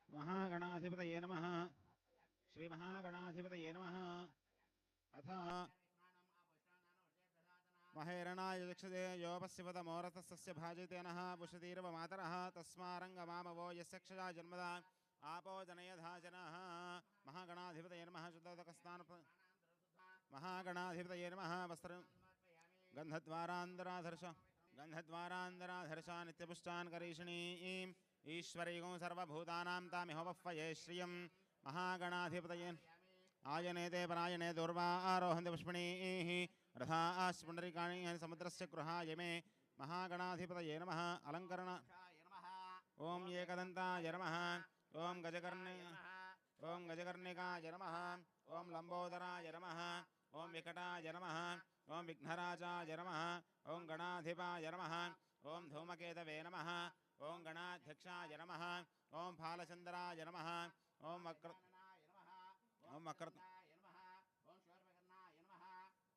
महागणाधिपतये नमः। श्री महागणाधिपतये नमः। अथ महेरणाय यक्षते योपस्यपद मोरतस्य भाजितेनः पुषतीरव मातरः तस्मारङ्गमामवो यस्य क्षया जन्मदा आपो जनयधा जनाः। महागणाधिपतये नमः। शुद्धोदकस्नान महागणाधिपतये नमः। वस्त्र गन्धद्वारान्तराधर्ष गन्धद्वारान्तराधर्षा नित्यपुष्टान् करीषिणीं ईश्वरीगुं सर्वभूतानां तामिह वह्वये श्रियं महागणाधिपतये आयनेते परायणे दुर्वा आरोहन्ति पुष्पिणीः रथाश्च पुण्डरीकाणि समुद्रस्य गृहाय मे महागणाधिपतये नमः। अलङ्करण ॐ एकदन्ताय नमः। ॐ गजकर्णिकाय नमः। ॐ लम्बोदराय नमः। ॐ विकटाय नमः। ॐ विघ्नराजाय नमः। ॐ गणाधिपाय नमः। ॐ धूमकेतवे नमः। ॐ गणाध्यक्षाय नमः। ॐ फालचन्द्राय नमः। ॐ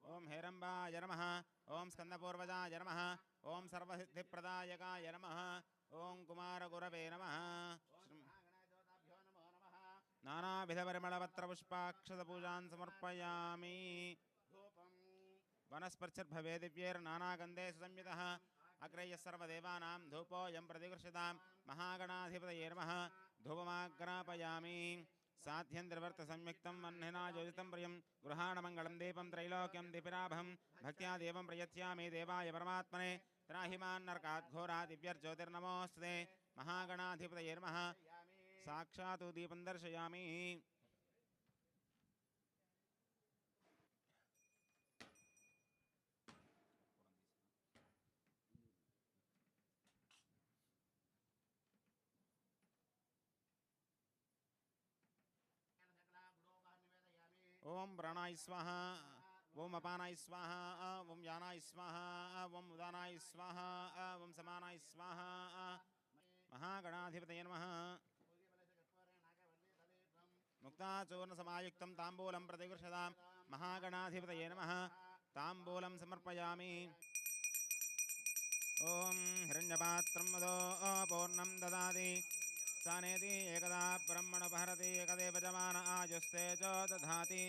ॐ हेरम्बाय नमः। ॐ स्कन्दपूर्वजाय नमः। ॐ सर्वसिद्धिप्रदायकाय नमः। ॐ कुमारगुरवे नमः। नानाविधपरिमलपत्रपुष्पाक्षतपूजान् समर्पयामि। वनस्पर्शर्भवे दिव्यैर्नानागन्धे सुसंयुतः अग्रह्यः सर्वदेवानां धूपोऽयं प्रतिगृह्यतां। महागणाधिपतये नमः। धूपमाग्रापयामि। साध्यन्त्रिवर्तसंयुक्तं वह्निना योजितं प्रियं गृहाणमङ्गलं दीपं त्रैलोक्यं दीपिराभं भक्त्या देवं प्रयच्छामि देवाय परमात्मने त्राहिमान् नरकात् घोरात् दिव्यर्ज्योतिर्नमोऽस्तुते। महागणाधिपतये नमः। साक्षात् दीपं दर्शयामि। ओम प्राणाय स्वाहा। ओम अपानाय स्वाहा। ओम यानाय स्वाहा। ओम उदानाय स्वाहा। ओम समानाय स्वाहा। महागणाधिपतये नमः। मुक्ताचूर्णसमायुक्तं ताम्बूलं प्रतिगृह्यतां। महागणाधिपतये नमः। ताम्बूलं समर्पयामि। ओम हिरण्यपात्रं मदो पूर्णं ददाति सानेति एकदा ब्रह्मणोपहरति एकदेव जमान आजुस्तेजो दधाति।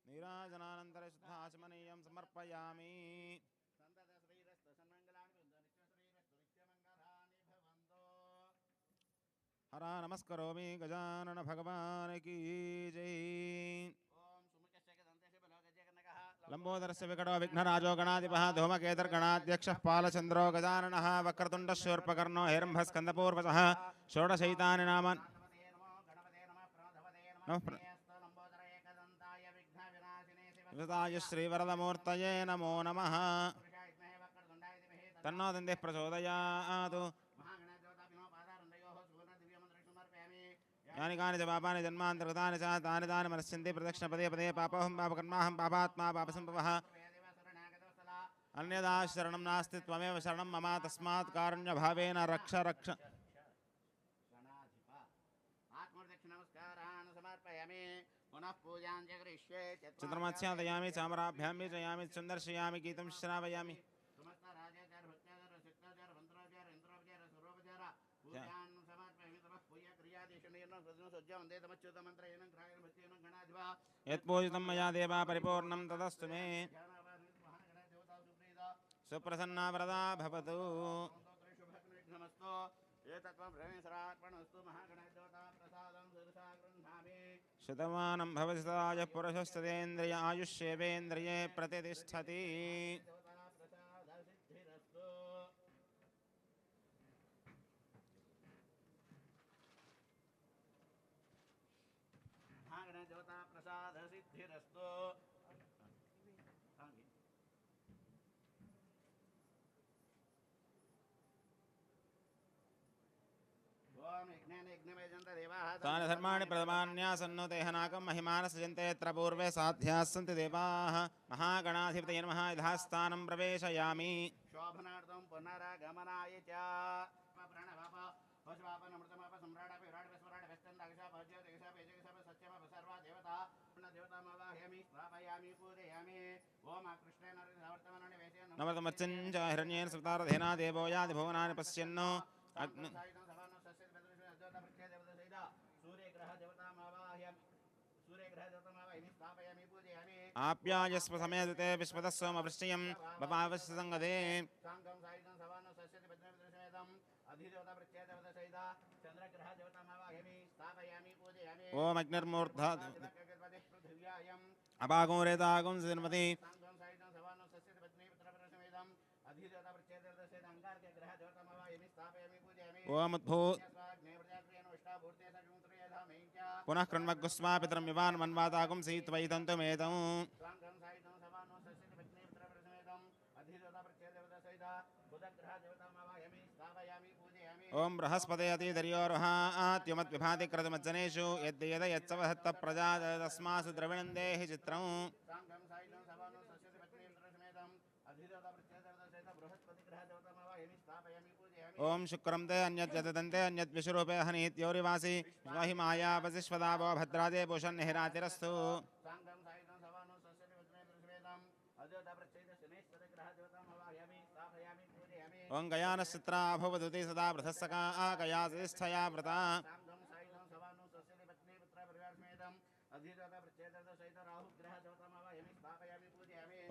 नीराजनानन्तरं शुद्धाचमनीयं समर्पयामि। हरा नमस्करोमि गजानन भगवान की जय। लंबोदरस्य विकटो विघ्नराजो गणाधिपः धूमकेतुर्गणाध्यक्षः पालचन्द्रो गजाननः वक्रतुण्डः शूर्पकर्णो हिरम्भस्कन्दपूर्वजः षोडशैतानि नामानि विगताय श्रीवरदमूर्तये नमो नमः। तन्नो दन्तिः प्रचोदयात्। यानि कानि च पापानि जन्मान्तर्गतानि च तानि तानि मनश्यन्ति प्रदक्षिणपदे पदे पापोऽहं पापकर्माहं पापात्मा पापसम्भवः अन्यदा शरणं नास्ति त्वमेव शरणं मम तस्मात् कारुण्यभावेन रक्ष रक्ष। चन्द्रमत्स्यादयामि चामराभ्यां बीजयामि चन्दर्शयामि गीतं श्रावयामि। यत्पूजितं मया देवा परिपूर्णं तदस्तु मे। सुप्रसन्ना वरदा भवतु। शतमानं भवति सदाय पुरुषस्तदेन्द्रिय आयुष्येवेन्द्रिये प्रतिष्ठति। देवता प्रसाद सिद्धिरस्तु। तानि धर्माणि प्रथमान्यासन्नो देहनाकं महिमानसजन्ते यत्र पूर्वे साध्याः सन्ति देवाः। महागणाधिपतये नमः। यथास्थानं प्रवेशयामि। शोभनार्थं पुनरागमनाय च नवतमच्चञ्च हिरण्येन सप्तारधेना देवो यादि भुवनानि पश्यन्नो अग्नि आप्यायस्व समेदते विश्वतः सोमवृष्टियं बपावस्य संगते ओम अग्निर्मूर्धा अपागो रेतागुं सिन्मति ओम उद्भू पुनः कृण्मग्गुस्मा पितरं विवान् मन्वातागुं सीत्वैतन्तुमेतं ओम बृहस्पते अतिदर्योर्हात्युमद्विभाति क्रतुमज्जनेषु यद्येद यत्सवहत्त प्रजा तस्मासु द्रविणन्देहि चित्रं ओम शुक्रं ते अन्यद्यदन्ते अन्यद्विषुरूपे हनीत्योरिवासि विश्वहि मायावसिष्वदावो भद्रादे भूषन्निहिरातिरस्तु ओं गयानश्चित्रा भवदुति सदा वृथस्सका गया सिष्ठया व्रता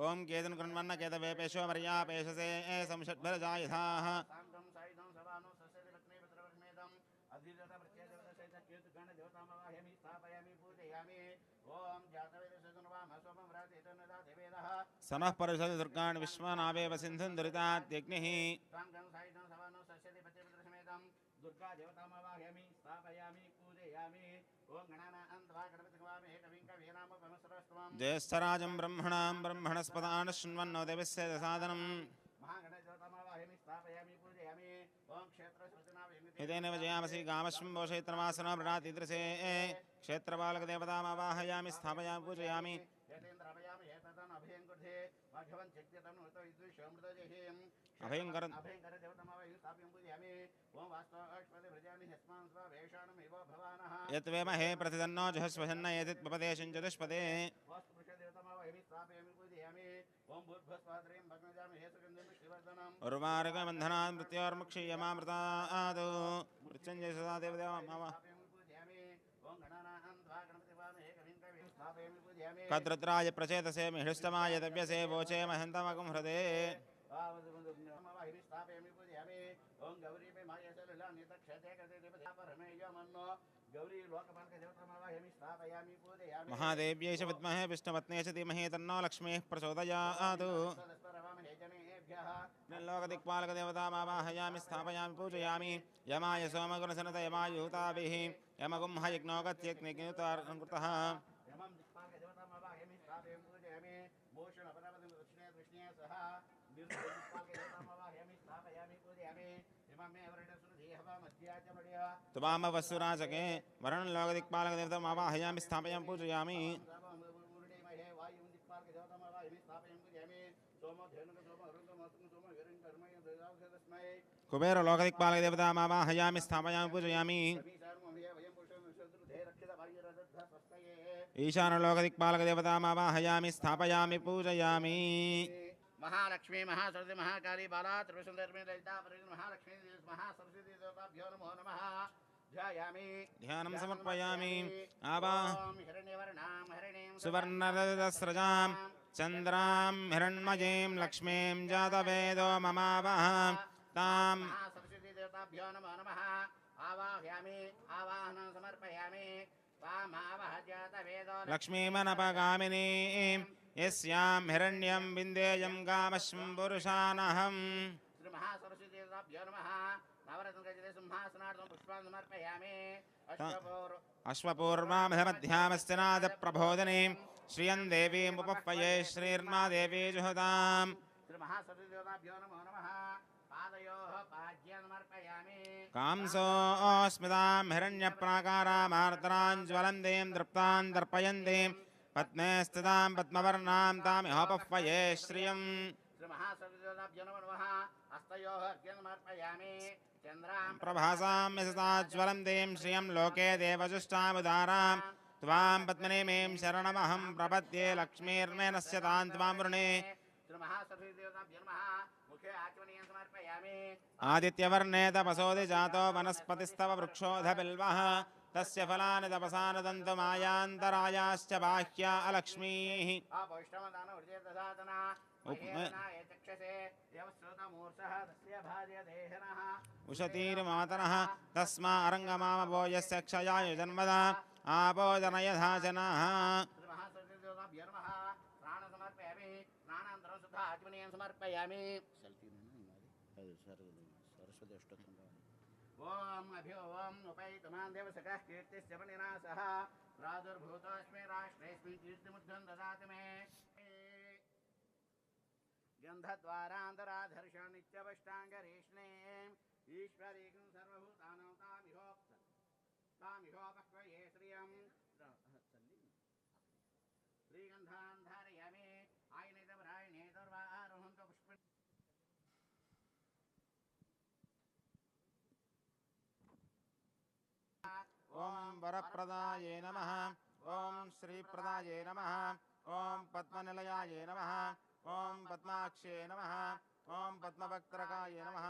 ओं केतन कृण्वन्न केतवेपेशो मर्यापेशसे संषद्भिर्जायथाः सनः परिषद दुर्गान् विश्वनावेव सिन्धुं दुरिताद्यग्निः ज्येष्ठराजं ब्रह्मणां ब्रह्मणस्पदान् शृण्वन्नो देवस्य दसादनम् हितेनैव जयामसि गामश्वं वोषेत्रमासनो वृणातीदृशे क्षेत्रपालकदेवतामावाहयामि स्थापयामि पूजयामि अभयंकर यत्वेमहे प्रतिदन्नो जुहस्वशन्न एतत्पपदे चतुष्पदे उर्वारुकबन्धनात् मृत्योर्मुक्षीयमामृतादो मृत्युञ्जय सदा देवदेवा कद्रुद्राय प्रचेतसे मिहृष्टमाय दव्यसे वोचे महन्तमगुं हृदे महादेव्यै च विद्महे विष्णुपत्न्यै च धीमहि तन्नो लक्ष्मीः प्रचोदयात् लोकदिक्पालकदेवतामावाहयामि स्थापयामि पूजयामि यमाय सोमगुणसनत यमायूताभिः यमगुं हयज्ञो गत्यग्निकृतः तुवामवस्सुराजके वरुणलोकदिक्पालकदेवतामावाहयामि स्थापयामि पूजयामि कुबेरलोकदिक्पालकदेवतामावाहयामि स्थापयामि पूजयामि ईशानलोकदिक्पालकदेवतामावाहयामि स्थापयामि पूजयामि महालक्ष्मी महासरस्वती महाकाली बाला त्रिपुरसुंदरी ललिता महालक्ष्मी महासरस्वती देवताभ्यो नमो नमः ध्यायामि ध्यानं समर्पयामि आवाह हिरण्यवर्णां हरिणीं सुवर्णरजतस्रजां चन्द्रां हिरण्मयीं लक्ष्मीं जातवेदो ममावह तां महासरस्वती देवताभ्यो नमो नमः आवाहयामि आवाहनं समर्पयामि तामावह जातवेदो लक्ष्मीमनपगामिनीं यस्यां हिरण्यं विन्देयं कामश्वं पुरुषानहम् श्री महासरस्वती देवताभ्यो नमः नवरत्नगजते सिंहासनार्थं पुष्पान् समर्पयामि अश्वपूर्वामधमध्यामस्तिनादप्रबोधिनीं श्रियं देवीमुपह्वये श्रीर्मा देवी जुहुताम् श्री महासरस्वती देवताभ्यो नमो नमः पादयोः पाद्यं समर्पयामि कांसोऽस्मितां हिरण्यप्राकारामार्द्राञ्ज्वलन्तीं दृप्तां दर्पयन्तीं पद्मे स्थितां पद्मवर्णां तामिहोपह्वये श्रियम् श्री महासरस्वती देवताभ्यो नमो नमः हस्तयोः अर्घ्यं समर्पयामि चन्द्रां प्रभासां यशसाज्वलन्तीं श्रियं लोके देवजुष्टामुदारां त्वां पद्मनेमीं शरणमहं प्रपद्ये लक्ष्मीर्मेनस्य तां त्वां वृणे श्रीमहासरस्वतीदेवताभ्यो नमः मुखे आचमनीयं समर्पयामि आदित्यवर्णे तपसोऽधि जातो वनस्पतिस्तव वृक्षोऽधबिल्वः तस्य फलानि तपसानि दन्तु मायान्तरायाश्च बाह्या अलक्ष्मीः अपौष्टमदान उर्जेतसादना महेरनाय चक्षसे देवश्रोतमूर्षः तस्य भार्य देहनः उशतीर्मातरः तस्मा अरङ्गमामवो यस्य क्षयाय जन्मदा आपो जनयधा जनाः श्रीमहासरस्वतीदेवताभ्यो नमः प्राणं समर्पयामि प्राणान्तरं शुद्ध आचमनीयं समर्पयामि सरस्वती अष्टोत्तरं ओम अभ्यो ओम उपैतमान् देवसखः कीर्तिश्च मणिनासः प्रादुर्भूतोऽस्मि राष्ट्रेऽस्मिन् कीर्तिमुद्गं ददातु मे गन्धद्वारान्तराधर्षणित्यवष्टाङ्गरेष्णे ईश्वरीकं सर्वभूतानां तामिहोपक्वये श्रियं श्रीगन्धान् धारयामि आयनेतवरायणेतर्वारोहन्तो पुष्प ॐ वरप्रदाये नमः ॐ श्रीप्रदाये नमः ॐ पद्मनिलयाये नमः ॐ पद्माक्षे नमः ॐ पद्मवक्त्रकाय नमः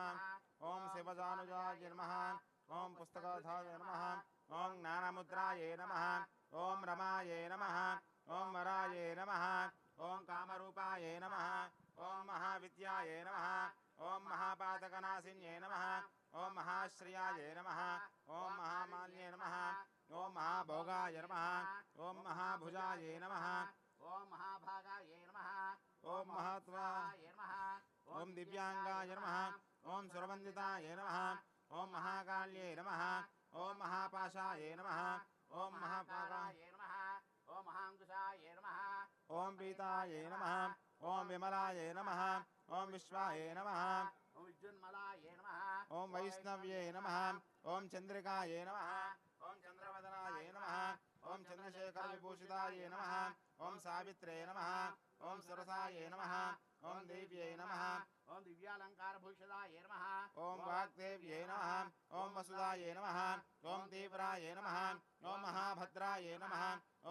ॐ शिवजानुजाय नमः ॐ पुस्तकाधाय नमः ॐ ज्ञानमुद्राये नमः ॐ रमाये नमः ॐ वराये नमः ॐ कामरूपाये नमः ॐ महाविद्याये नमः ॐ महापातकनाशिन्ये नमः ॐ महाश्रियाय नमः ॐ महामान्ये नमः ॐ महाभोगाय नमः ॐ महाभुजाय नमः ओम महाभागाय नमः ॐ महात्वाय नमः ॐ दिव्यांगाय नमः ॐ सुरवन्दिताय नमः ॐ महाकाल्ये नमः ॐ महापाशाय नमः ॐ महापागाय नमः ओम महांकुशाय नमः ॐ पीताय नमः ॐ विमलाय नमः ॐ विश्वाय नमः ओम विद्युन्मलाय नमः ॐ वैष्णव्ये नमः ॐ चन्द्रिकाय नमः ॐ चन्द्रवदनाय नमः ॐ चन्द्रशेखरविभूषिताय नमः ॐ सावित्रे नमः ॐ सरसाय नमः ॐ देव्यै नमः ओम दिव्यालंकारभूषिताय नमः ॐ वाग्देव्यै नमः ॐ वसुदाय नमः ॐ तीव्राय नमः ॐ महाभद्राय नमः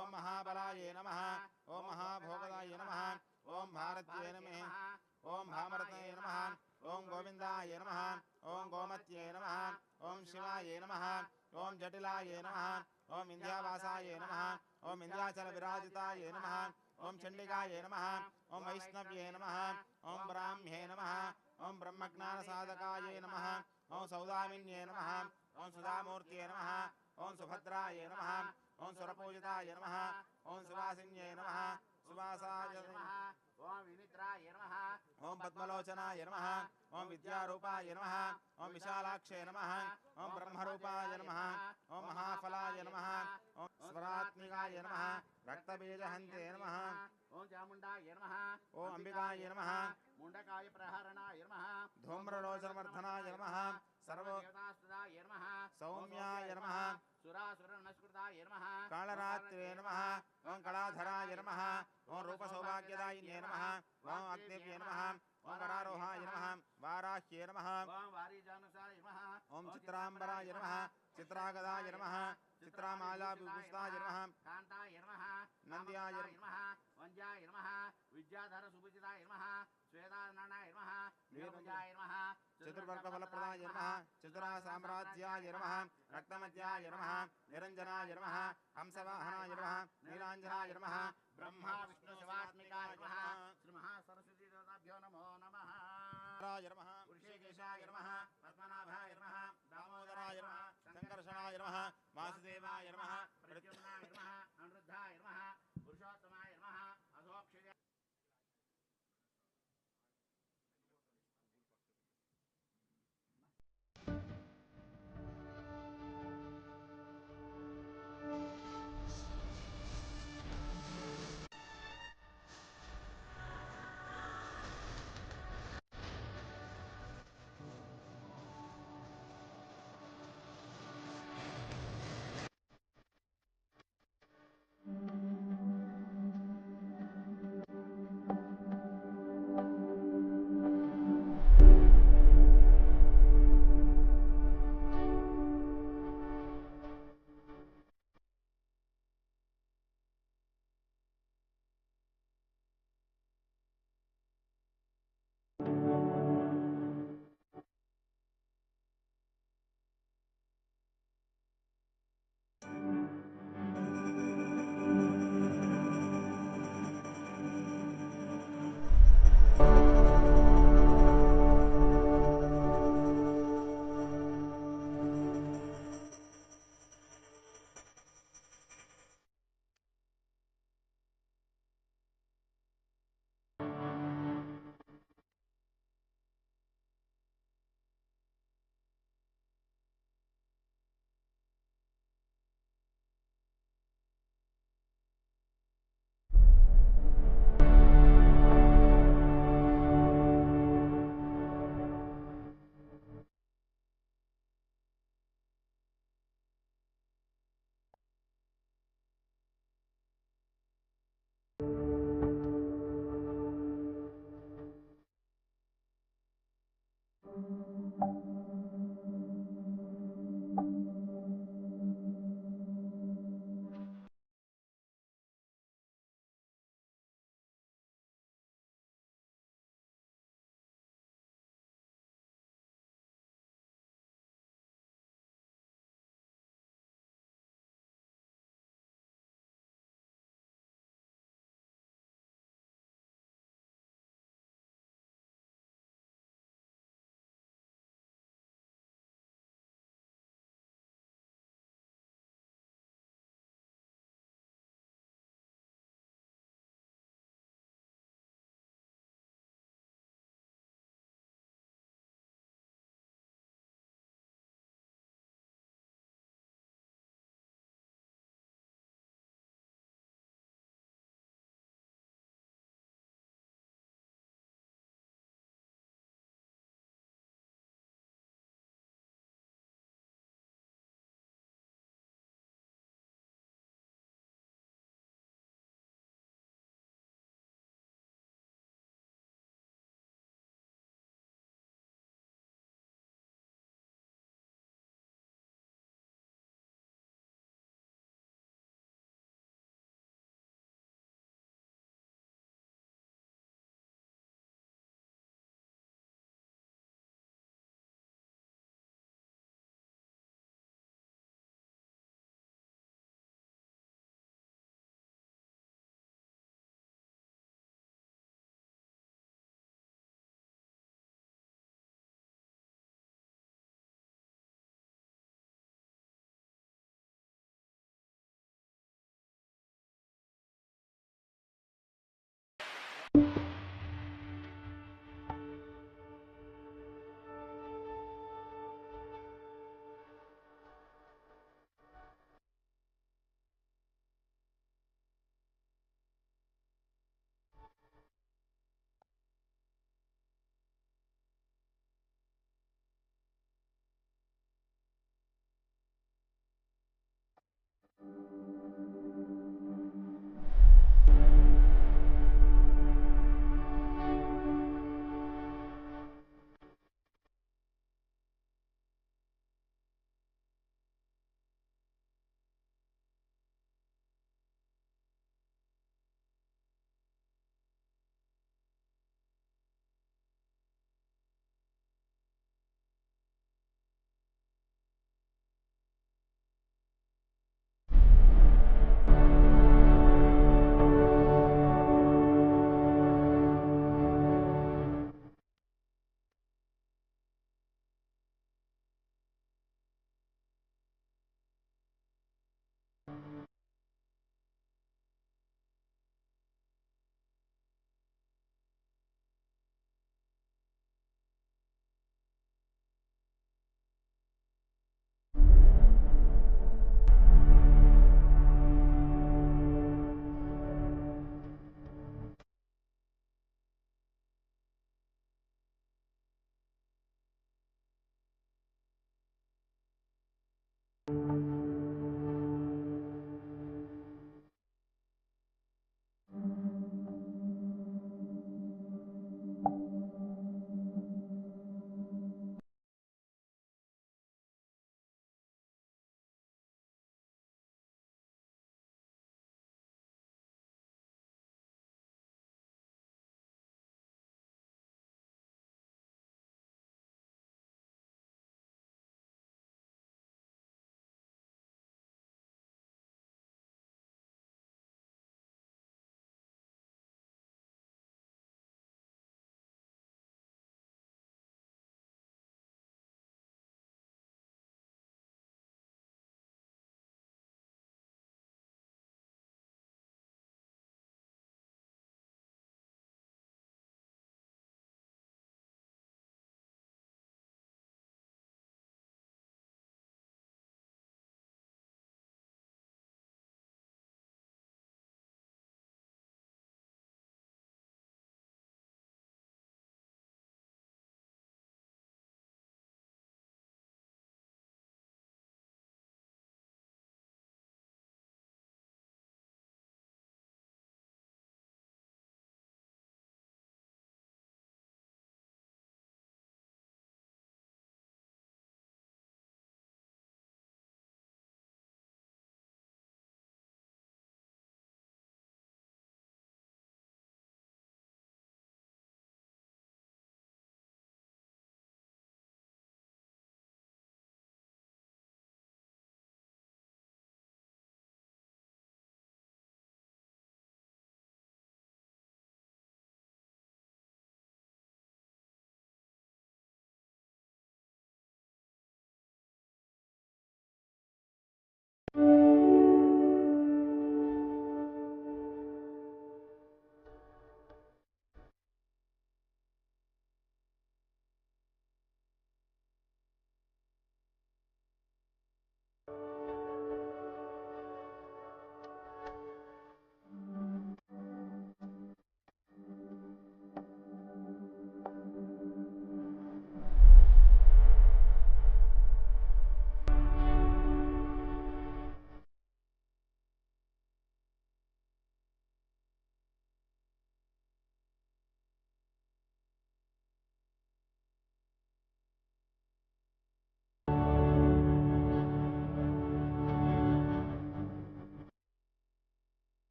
ॐ महाबलाय नमः ॐ महाभोगदाय नमः ॐ भारत्यै नमः ॐ भामरते नमः ॐ गोविन्दाय नमः ॐ गोमत्ये नमः ॐ शिवाय नमः ॐ जटिलाय नमः ॐ विन्ध्यावासाय नमः ॐ विन्ध्याचलविराजिताय नमः ॐ चण्डिकाय नमः ॐ वैष्णव्ये नमः ॐ ब्राह्म्ये नमः ॐ ब्रह्मज्ञानसाधकाय नमः ॐ सौदामिन्ये नमः ॐ सुधामूर्त्ये नमः ॐ सुभद्राय नमः ॐ सुरपूजिताय नमः ॐ सुवासिन्ये नमः सुवासाय नमः ओम विनिद्राय नमः ॐ पद्मलोचनाय नमः ॐ विद्यारूपाय नमः ॐ विशालाक्षे नमः ॐ ब्रह्मरूपाय नमः ॐ महाफलाय नमः ॐ स्वरात्मिकाय नमः रक्तबीजहन्ते नमः ओम चामुण्डाय नमः ॐ अम्बिकाय नमः मुण्डकाय प्रहारणाय नमः धूम्रलोचनवर्धनाय नमः सर्वदेवतास्तुताय नमः सौम्याय नमः सुरासुरनमस्कृताय नमः कालरात्रे नमः ॐ कलाधराय नमः ॐ रूपसौभाग्यदायिन्ये नमः ॐ अग्निव्ये नमः ॐ वरारोहाय नमः वाराह्ये नमः ओम वारीजानुसाय नमः ॐ चित्राम्बराय नमः चित्रागदाय नमः चित्रामालाविभूषिताय नमः कान्ताय नमः नन्द्याय नमः वञ्जाय नमः विद्याधर सुभूषिताय नमः श्वेताननाय नमः वीरभुजाय नमः चतुर्वर्गफलप्रदाय नमः चतुरासाम्राज्याय नमः रक्तमध्याय नमः निरञ्जनाय नमः हंसवाहनाय नमः नीलाञ्जनाय नमः ब्रह्मा विष्णु शिवात्मिकाय नमः श्रीमहासरस्वती देवताभ्यो नमो नमः राय नमः ऋषिकेशाय नमः पद्मनाभाय नमः दामोदराय नमः संकर्षणाय नमः वासुदेवाय नमः प्रद्युम्नाय नमः अनिरुद्धाय नमः पुरुषोत्तमाय नमः अधोक्षजाय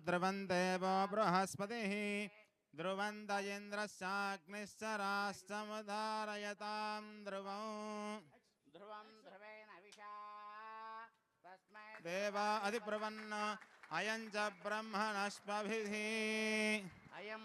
ध्रुवन्देवो बृहस्पतिः ध्रुवन्त इन्द्रश्चाग्निश्च राष्ट्रमुदारयतां ध्रुवम् ध्रुवं ध्रुवेण विशा तस्मै देवा अधिब्रुवन् अयं च ब्रह्मणस्पभिः अयं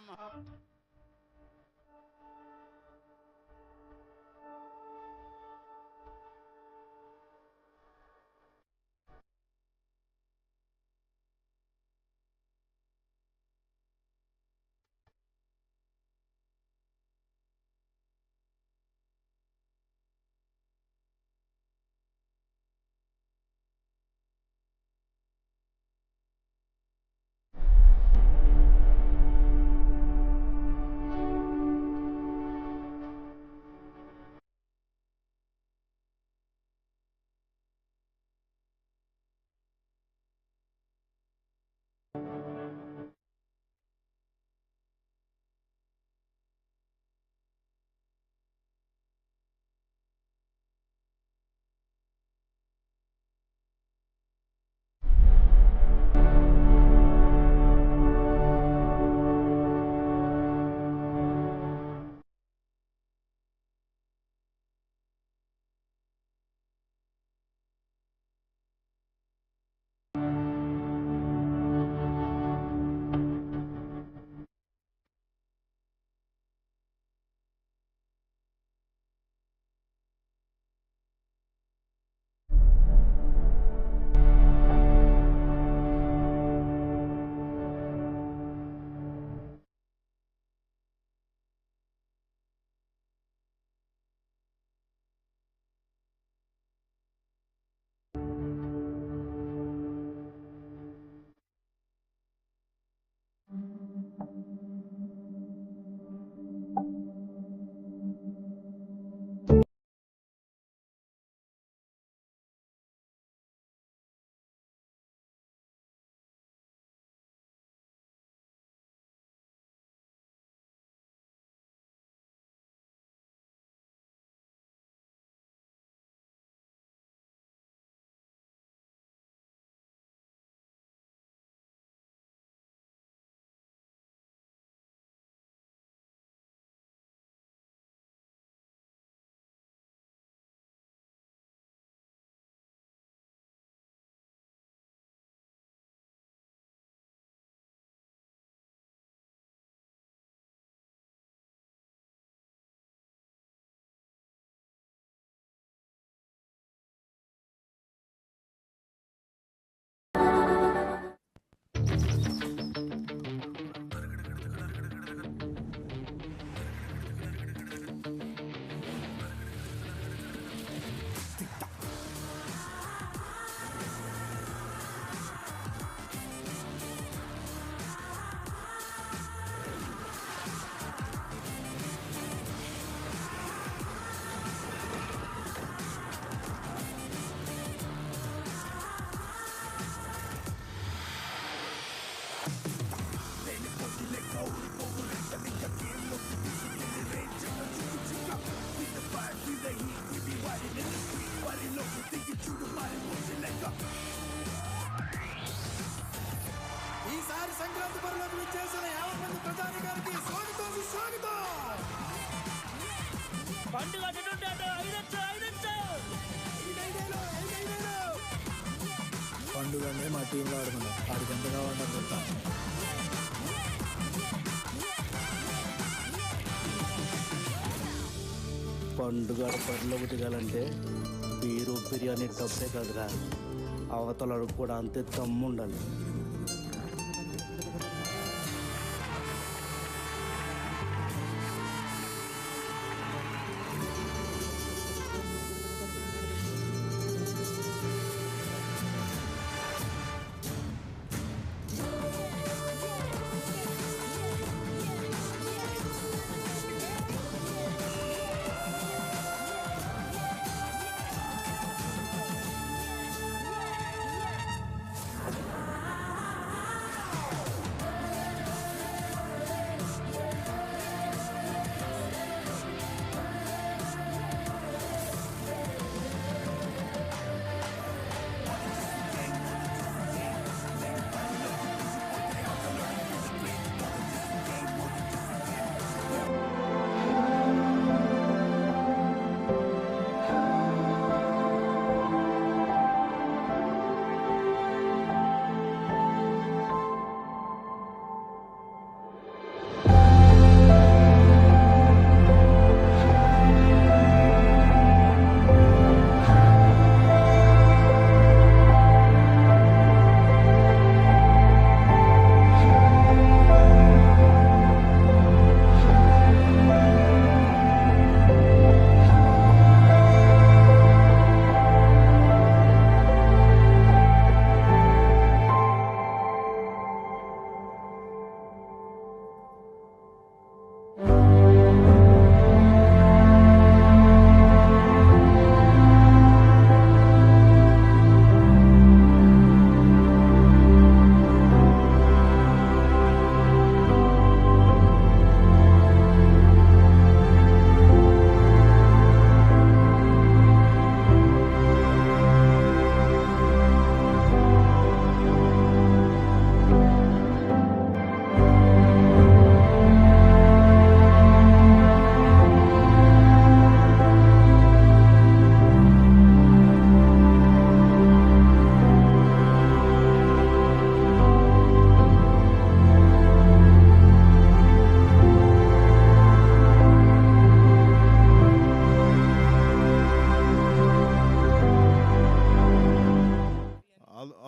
ఈసారి సంక్రాంతి బరిలోకి విచ్చేసిన 50 మంది ప్రజానికానికి స్వాగతం సుస్వాగతం. పండుగ పండుగనే మా టీంలో ఆడుకున్నాం. ఆడికి ఎంత కావాలని చెప్తా. పండుగ బరిలోకి దిగాలంటే బీరు బిర్యానీ డబ్బే కాదురా, అవతల కూడా అంతే దమ్ము ఉండాలి.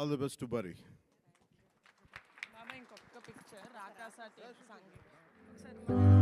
ఆల్ ది బెస్ట్ టు బరీ. బాబా ఇంకొక పిక్చర్ రాకాసాటి సంగీతం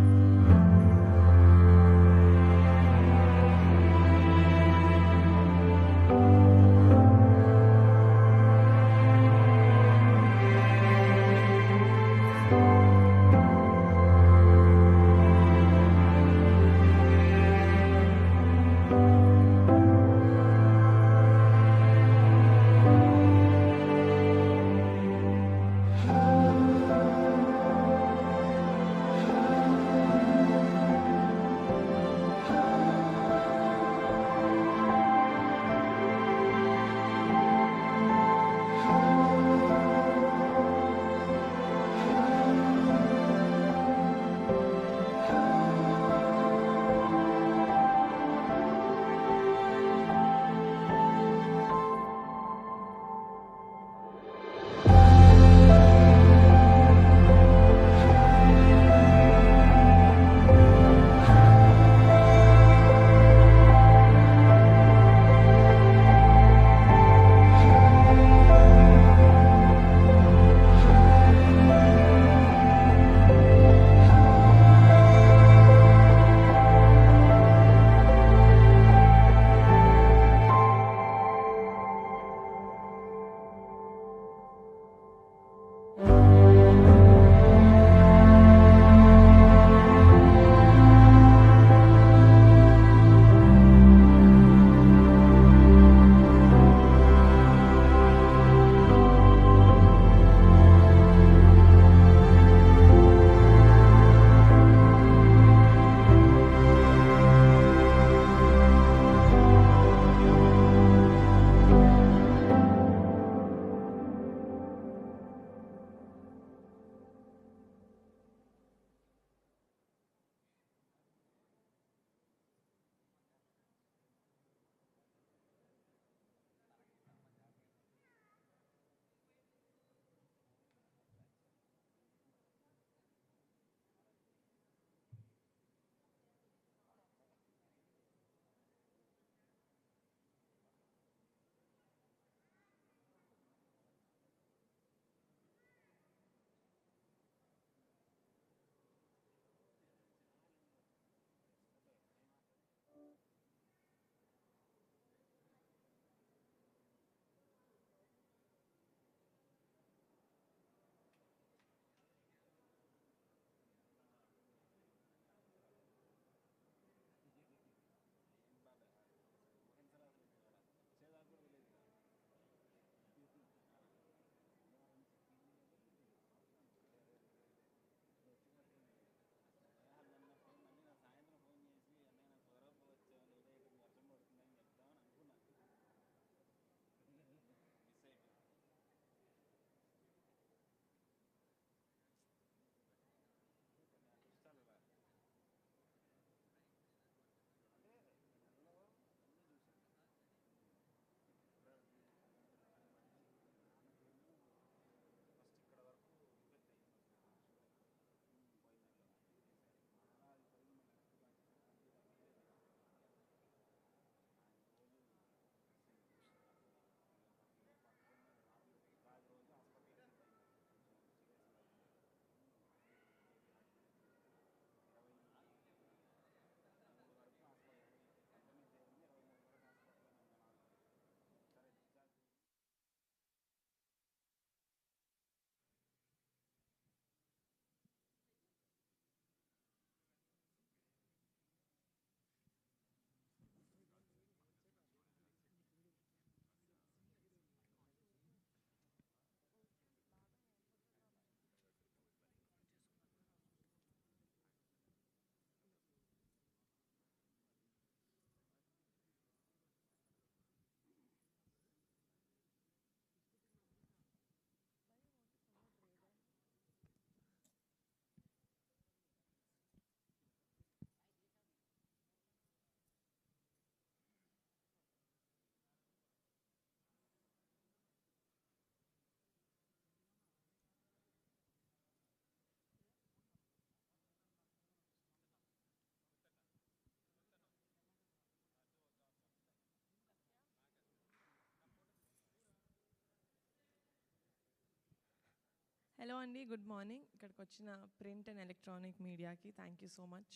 హలో అండి, గుడ్ మార్నింగ్. ఇక్కడికి వచ్చిన ప్రింట్ అండ్ ఎలక్ట్రానిక్ మీడియాకి థ్యాంక్ యూ సో మచ్.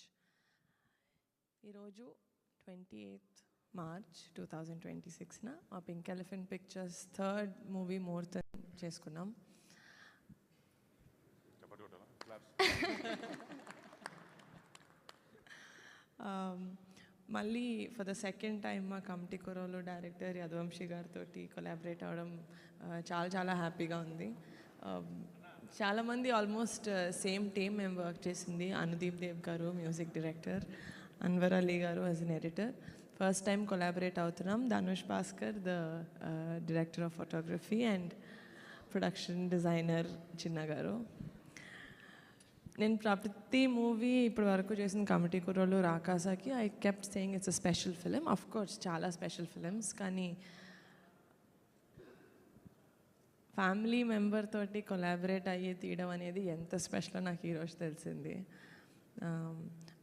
ఈరోజు 28th March 2026న మా pink elephant pictures 3rd movie ముహూర్తం చేసుకున్నాం. మళ్ళీ ఫర్ ద సెకండ్ టైం మా కమిటీ కుర్రోలు డైరెక్టర్ యదువంశీ గారితో కొలాబరేట్ అవ్వడం చాలా చాలా హ్యాపీగా ఉంది. చాలామంది ఆల్మోస్ట్ సేమ్ టీమ్ మేము వర్క్ చేసింది. Anudeep Dev garu music director, Anwar Ali garu as an editor. First time collaborate అవుతున్నాం. Dhanush Bhaskar the director of photography and production designer Chinna garu. నేను ప్రతి మూవీ ఇప్పటి వరకు చేసిన కమిటీ కుర్రోలు రాకాసాకి I kept saying it's a special film. Of course చాలా స్పెషల్ ఫిలిమ్స్, కానీ ఫ్యామిలీ మెంబర్ తోటి కొలాబరేట్ అయ్యి తీయడం అనేది ఎంత స్పెషలో నాకు ఈరోజు తెలిసింది.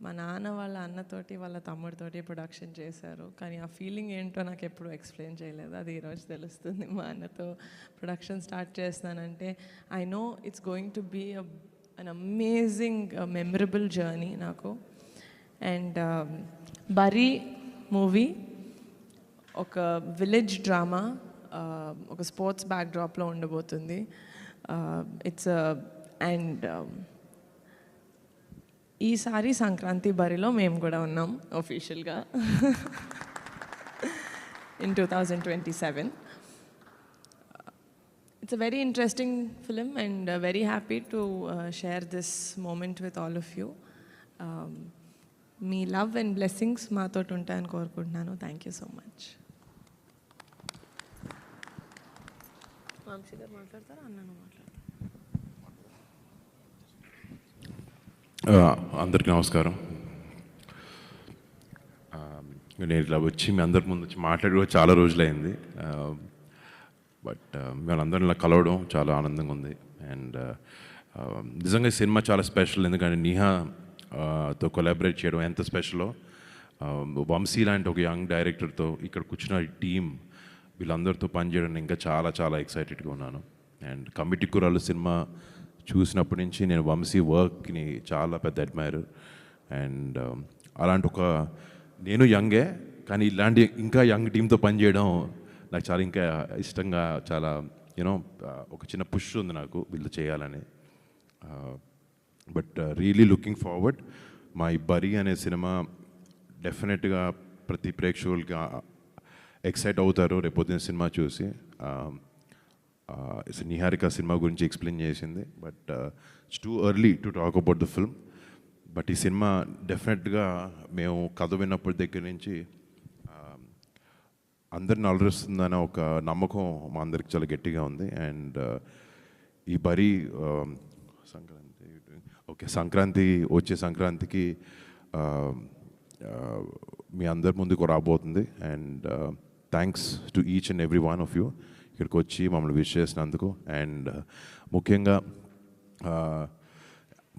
మా నాన్న వాళ్ళ అన్నతోటి వాళ్ళ తమ్ముడితోటి ప్రొడక్షన్ చేశారు, కానీ ఆ ఫీలింగ్ ఏంటో నాకు ఎప్పుడు ఎక్స్ప్లెయిన్ చేయలేదు. అది ఈరోజు తెలుస్తుంది. మా అన్నతో ప్రొడక్షన్ స్టార్ట్ చేస్తానంటే I know it's going to be an amazing memorable journey నాకు. అండ్ బరీ మూవీ ఒక విలేజ్ డ్రామా, ఒక స్పోర్ట్స్ బ్యాక్డ్రాప్లో ఉండబోతుంది. ఇట్స్ అండ్ ఈసారి సంక్రాంతి బరిలో మేము కూడా ఉన్నాం ఒఫీషియల్గా in 2027. It's a very interesting film and very happy to share this moment with all of you. మీ లవ్ అండ్ బ్లెస్సింగ్స్ మాతో ఉంటాయని కోరుకుంటున్నాను. Thank you so much. Vamsi గారు మాట్లాడతారా, అన్నను మాట్లాడతారా? అందరికీ నమస్కారం. నేను ఇట్లా వచ్చి మీ అందరి ముందు వచ్చి మాట్లాడి చాలా రోజులైంది. బట్ మేమందరం ఇలా కలవడం చాలా ఆనందంగా ఉంది. అండ్ నిజంగా ఈ సినిమా చాలా స్పెషల్, ఎందుకంటే నీహాతో కొలాబరేట్ చేయడం ఎంత స్పెషలో. వంశీ లాంటి ఒక యంగ్ డైరెక్టర్తో ఇక్కడ కూర్చున్న టీం వీళ్ళందరితో పనిచేయడం ఇంకా చాలా చాలా ఎక్సైటెడ్గా ఉన్నాను. అండ్ కమిటీ కుర్రాళ్ళు సినిమా చూసినప్పటి నుంచి నేను వంశీ వర్క్ని చాలా పెద్ద అడ్మైరర్. అండ్ అలాంటి ఒక నేను యంగే, కానీ ఇలాంటి ఇంకా యంగ్ టీంతో పనిచేయడం నాకు చాలా ఇంకా ఇష్టంగా, చాలా యూనో ఒక చిన్న పుష్ ఉంది నాకు వీళ్ళు చేయాలని. But really looking forward. మా ఈ బరీ అనే సినిమా డెఫినెట్గా ప్రతి ప్రేక్షకులకి ఎక్సైట్ అవుతారు రేపొద్దున సినిమా చూసి. నిహారిక సినిమా గురించి ఎక్స్ప్లెయిన్ చేసింది, but it's too early to talk about the film. But ఈ సినిమా డెఫినెట్గా మేము కథ విన్నప్పటి దగ్గర నుంచి అందరిని అలరిస్తుందనే ఒక నమ్మకం మా అందరికి చాలా గట్టిగా ఉంది. అండ్ ఈ బరీ సంక్రాంతి వచ్చే సంక్రాంతికి మీ అందరి ముందుకు రాబోతుంది. And thanks to each and every one of you ఇక్కడికి వచ్చి మమ్మల్ని విష్ చేసినందుకు. అండ్ ముఖ్యంగా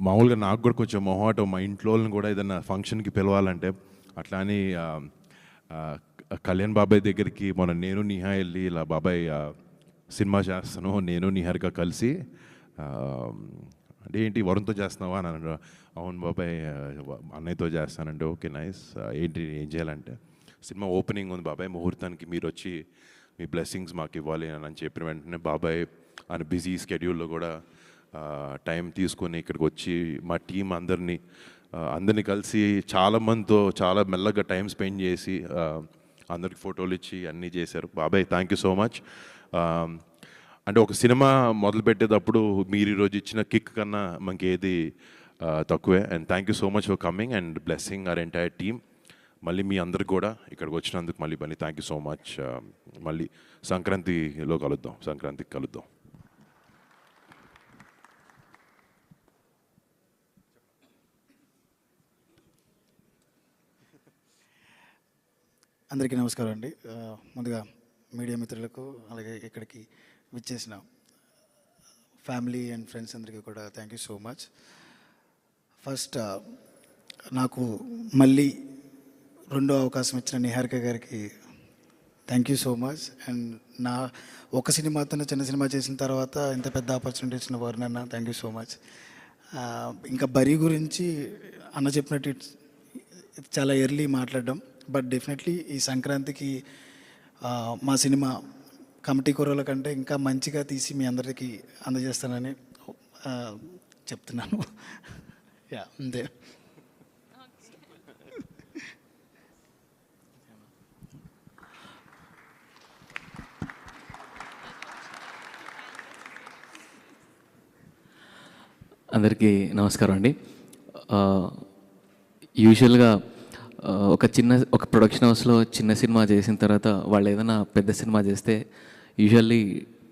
మామూలుగా నాకు కూడా కొంచెం మొహాటం, మా ఇంట్లో వాళ్ళని కూడా ఏదైనా ఫంక్షన్కి పిలవాలంటే. అట్లా అని కళ్యాణ్ బాబాయ్ దగ్గరికి మొన్న నేను నిహా వెళ్ళి ఇలా బాబాయ్ సినిమా చేస్తాను నేను నిహారిక కలిసి, అంటే ఏంటి వరుణ్తో చేస్తున్నావా అని అన్నాడు. అవును బాబాయ్ అన్నయ్యతో చేస్తానంటే ఓకే నైస్, ఏంటి ఏం చేయాలంటే సినిమా ఓపెనింగ్ ఉంది బాబాయ్, ముహూర్తానికి మీరు వచ్చి మీ బ్లెస్సింగ్స్ మాకు ఇవ్వాలి అని చెప్పిన వెంటనే బాబాయ్ ఆయన బిజీ స్కెడ్యూల్లో కూడా టైం తీసుకొని ఇక్కడికి వచ్చి మా టీం అందరినీ కలిసి చాలామందితో చాలా మెల్లగా టైం స్పెండ్ చేసి అందరికి ఫోటోలు ఇచ్చి అన్నీ చేశారు. బాబాయ్ థ్యాంక్ యూ సో మచ్. అంటే ఒక సినిమా మొదలు పెట్టేటప్పుడు మీరు ఈరోజు ఇచ్చిన కిక్ కన్నా మనకి ఏది తక్కువే. And thank you so much for coming and blessing our entire team. మళ్ళీ మీ అందరికి కూడా ఇక్కడికి వచ్చినందుకు మళ్ళీ థ్యాంక్ యూ సో మచ్. మళ్ళీ సంక్రాంతికి కలుద్దాం. అందరికీ నమస్కారం అండి. ముందుగా మీడియా మిత్రులకు, అలాగే ఇక్కడికి విచ్చేసిన ఫ్యామిలీ అండ్ ఫ్రెండ్స్ అందరికీ కూడా thank you so much. First నాకు మళ్ళీ రెండో అవకాశం ఇచ్చిన నిహారిక గారికి thank you so much. And నా ఒక సినిమాతో చిన్న సినిమా చేసిన తర్వాత ఇంత పెద్ద ఆపర్చునిటీ ఇచ్చిన వరుణ్ అన్న, థ్యాంక్ యూ సో మచ్. ఇంకా బరీ గురించి అన్న చెప్పినట్టు చాలా ఎర్లీ మాట్లాడడం, బట్ డెఫినెట్లీ ఈ సంక్రాంతికి మా సినిమా కమిటీ కూరల కంటే ఇంకా మంచిగా తీసి మీ అందరికీ అందజేస్తానని చెప్తున్నాను. యా, అంతే. అందరికీ నమస్కారం అండి. యూజువల్గా ఒక ప్రొడక్షన్ హౌస్లో చిన్న సినిమా చేసిన తర్వాత వాళ్ళు ఏదైనా పెద్ద సినిమా చేస్తే యూజువల్లీ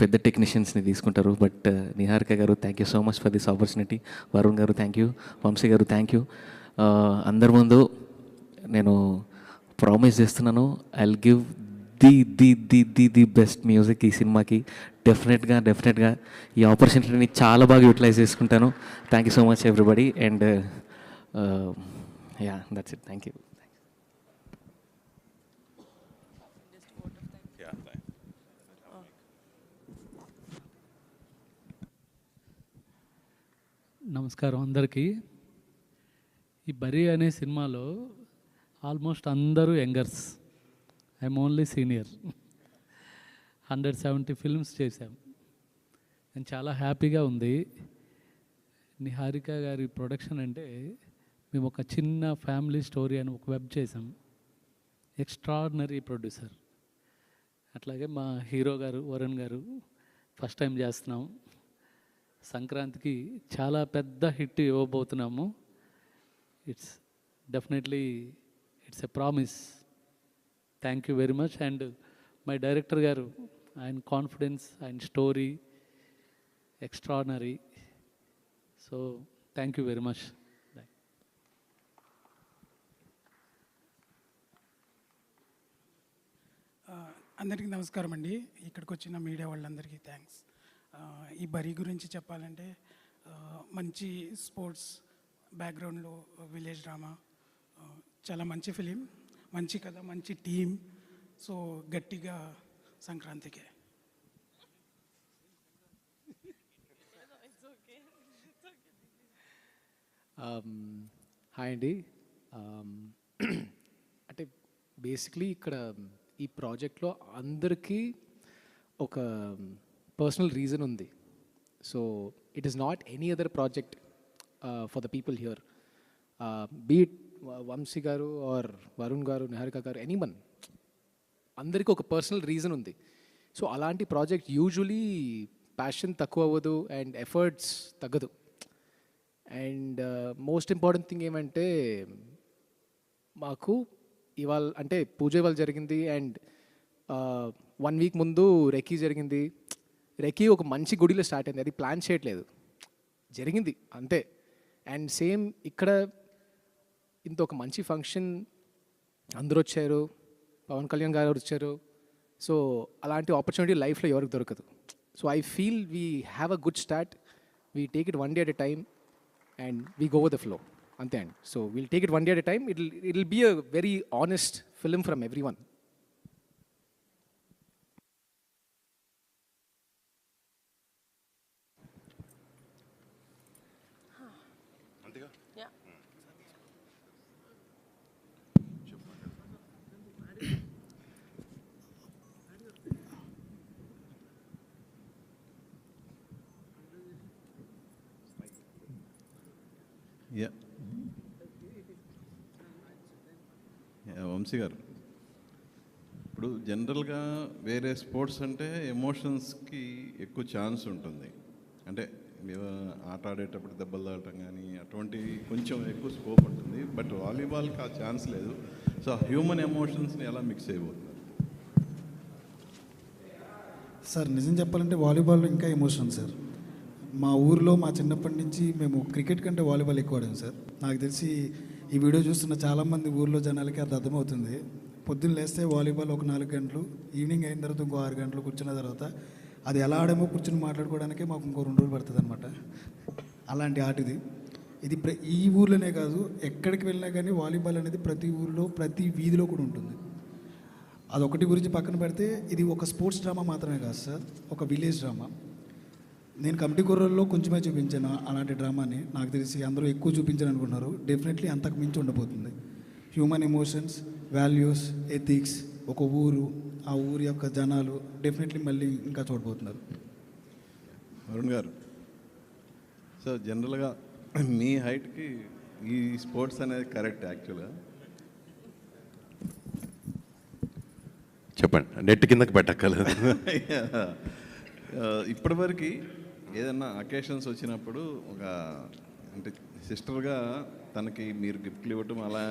పెద్ద టెక్నీషియన్స్ని తీసుకుంటారు. But Niharika garu, thank you so much for this opportunity. Varun గారు థ్యాంక్ యూ, వంశీ గారు థ్యాంక్ యూ. అందరి ముందు నేను ప్రామిస్ చేస్తున్నాను, I will give the best music ఈ సినిమాకి. డెఫినెట్గా ఈ ఆపర్చునిటీని చాలా బాగా యూటిలైజ్ చేసుకుంటాను. Thank you so much everybody. And yeah, that's it. Thank you. నమస్కారం అందరికీ. ఈ బరీ అనే సినిమాలో ఆల్మోస్ట్ అందరూ youngers, I'm only senior. 170 films చేశాం. నేను చాలా హ్యాపీగా ఉంది. నిహారిక గారి ప్రొడక్షన్ అంటే మేము ఒక చిన్న ఫ్యామిలీ స్టోరీ అని ఒక వెబ్ చేసాం. Extraordinary producer. అట్లాగే మా హీరో గారు వరుణ్ గారు ఫస్ట్ టైం చేస్తున్నాం. సంక్రాంతికి చాలా పెద్ద హిట్ ఇవ్వబోతున్నాము. It's definitely it's a promise. Thank you very much. And my director garu, ఆయన కాన్ఫిడెన్స్, ఆయన story extraordinary. So thank you very much. అందరికీ నమస్కారం అండి. ఇక్కడికి వచ్చిన మీడియా వాళ్ళందరికీ థ్యాంక్స్. ఈ బరీ గురించి చెప్పాలంటే మంచి స్పోర్ట్స్ బ్యాక్గ్రౌండ్లో విలేజ్ డ్రామా, చాలా మంచి ఫిలిం, మంచి కథ, మంచి టీం. సో గట్టిగా సంక్రాంతికే. హాయ్ అండి. అంటే బేసిక్లీ ఇక్కడ ఈ ప్రాజెక్ట్లో అందరికీ ఒక పర్సనల్ రీజన్ ఉంది. So it is not any other project for the people here, be it Vamsi గారు ఆర్ వరుణ్ గారు, నిహారిక గారు, ఎనీవన్, అందరికీ ఒక పర్సనల్ రీజన్ ఉంది. సో అలాంటి ప్రాజెక్ట్ యూజువలీ ప్యాషన్ తక్కువ అవ్వదు అండ్ ఎఫర్ట్స్ తగ్గదు. అండ్ మోస్ట్ ఇంపార్టెంట్ థింగ్ ఏమంటే, మాకు ఇవాళ అంటే పూజ ఇవాళ జరిగింది అండ్ 1 వీక్ ముందు రెక్కీ జరిగింది. రెక్కీ ఒక మంచి గుడిలో స్టార్ట్ అయింది, అది ప్లాన్ చేయట్లేదు, జరిగింది అంతే. అండ్ సేమ్ ఇక్కడ ఇంత ఒక మంచి ఫంక్షన్, అందరూ వచ్చారు, పవన్ కళ్యాణ్ గారు వచ్చారు. సో అలాంటి ఆపర్చునిటీ లైఫ్లో ఎవరికి దొరకదు. So I feel we have a good start, we take it 1 day at a time and we go with the flow, అంతే అండి. So we'll take it 1 day at a time. It will be a very honest film from everyone. Vamsi గారు, ఇప్పుడు జనరల్గా వేరే sports అంటే ఎమోషన్స్కి ఎక్కువ chance ఉంటుంది. అంటే ఆట ఆడేటప్పుడు దెబ్బలు తాగటం కానీ అటువంటి కొంచెం ఎక్కువ స్కోప్ ఉంటుంది. బట్ వాలీబాల్కి ఆ ఛాన్స్ లేదు. సో హ్యూమన్ ఎమోషన్స్ని ఎలా మిక్స్ అయిపోతున్నారు? సార్ నిజం చెప్పాలంటే వాలీబాల్లో ఇంకా ఎమోషన్ సార్. మా ఊరిలో మా చిన్నప్పటి నుంచి మేము క్రికెట్ కంటే వాలీబాల్ ఎక్కువ ఆడాం సార్. నాకు తెలిసి ఈ వీడియో చూస్తున్న చాలామంది ఊర్లో జనాలకి అది అర్థమవుతుంది. పొద్దున్న లేస్తే వాలీబాల్ ఒక 4 గంటలు, ఈవినింగ్ అయిన తర్వాత ఇంకో 6 గంటలు కూర్చున్న తర్వాత అది ఎలా ఆడేమో కూర్చుని మాట్లాడుకోవడానికే మాకు ఇంకో 2 రోజులు పడుతుంది అనమాట. అలాంటి ఆట ఇది. ఇది ఈ ఊర్లోనే కాదు, ఎక్కడికి వెళ్ళినా కానీ వాలీబాల్ అనేది ప్రతి ఊర్లో ప్రతి వీధిలో కూడా ఉంటుంది. అదొకటి గురించి పక్కన పెడితే ఇది ఒక స్పోర్ట్స్ డ్రామా మాత్రమే కాదు సార్, ఒక విలేజ్ డ్రామా. నేను కమిటీ కుర్రల్లో కొంచెమే చూపించాను అలాంటి డ్రామాని. నాకు తెలిసి అందరూ ఎక్కువ చూపించారు అనుకుంటున్నారు. డెఫినెట్లీ అంతకు మించి ఉండబోతుంది. హ్యూమన్ ఎమోషన్స్, వాల్యూస్, ఎథిక్స్, ఒక ఊరు, ఆ ఊరి యొక్క జనాలు డెఫినెట్లీ మళ్ళీ ఇంకా చూడబోతున్నారు. అరుణ్ గారు, సో జనరల్గా మీ హైట్కి ఈ స్పోర్ట్స్ అనేది కరెక్ట్ యాక్చువల్గా? చెప్పండి, నెట్ కిందకి పెట్టక్కర్లేదు. ఇప్పటివరకు ఏదన్నా అకేషన్స్ వచ్చినప్పుడు ఒక అంటే సిస్టర్గా తనకి మీరు గిఫ్ట్లు ఇవ్వటం అలా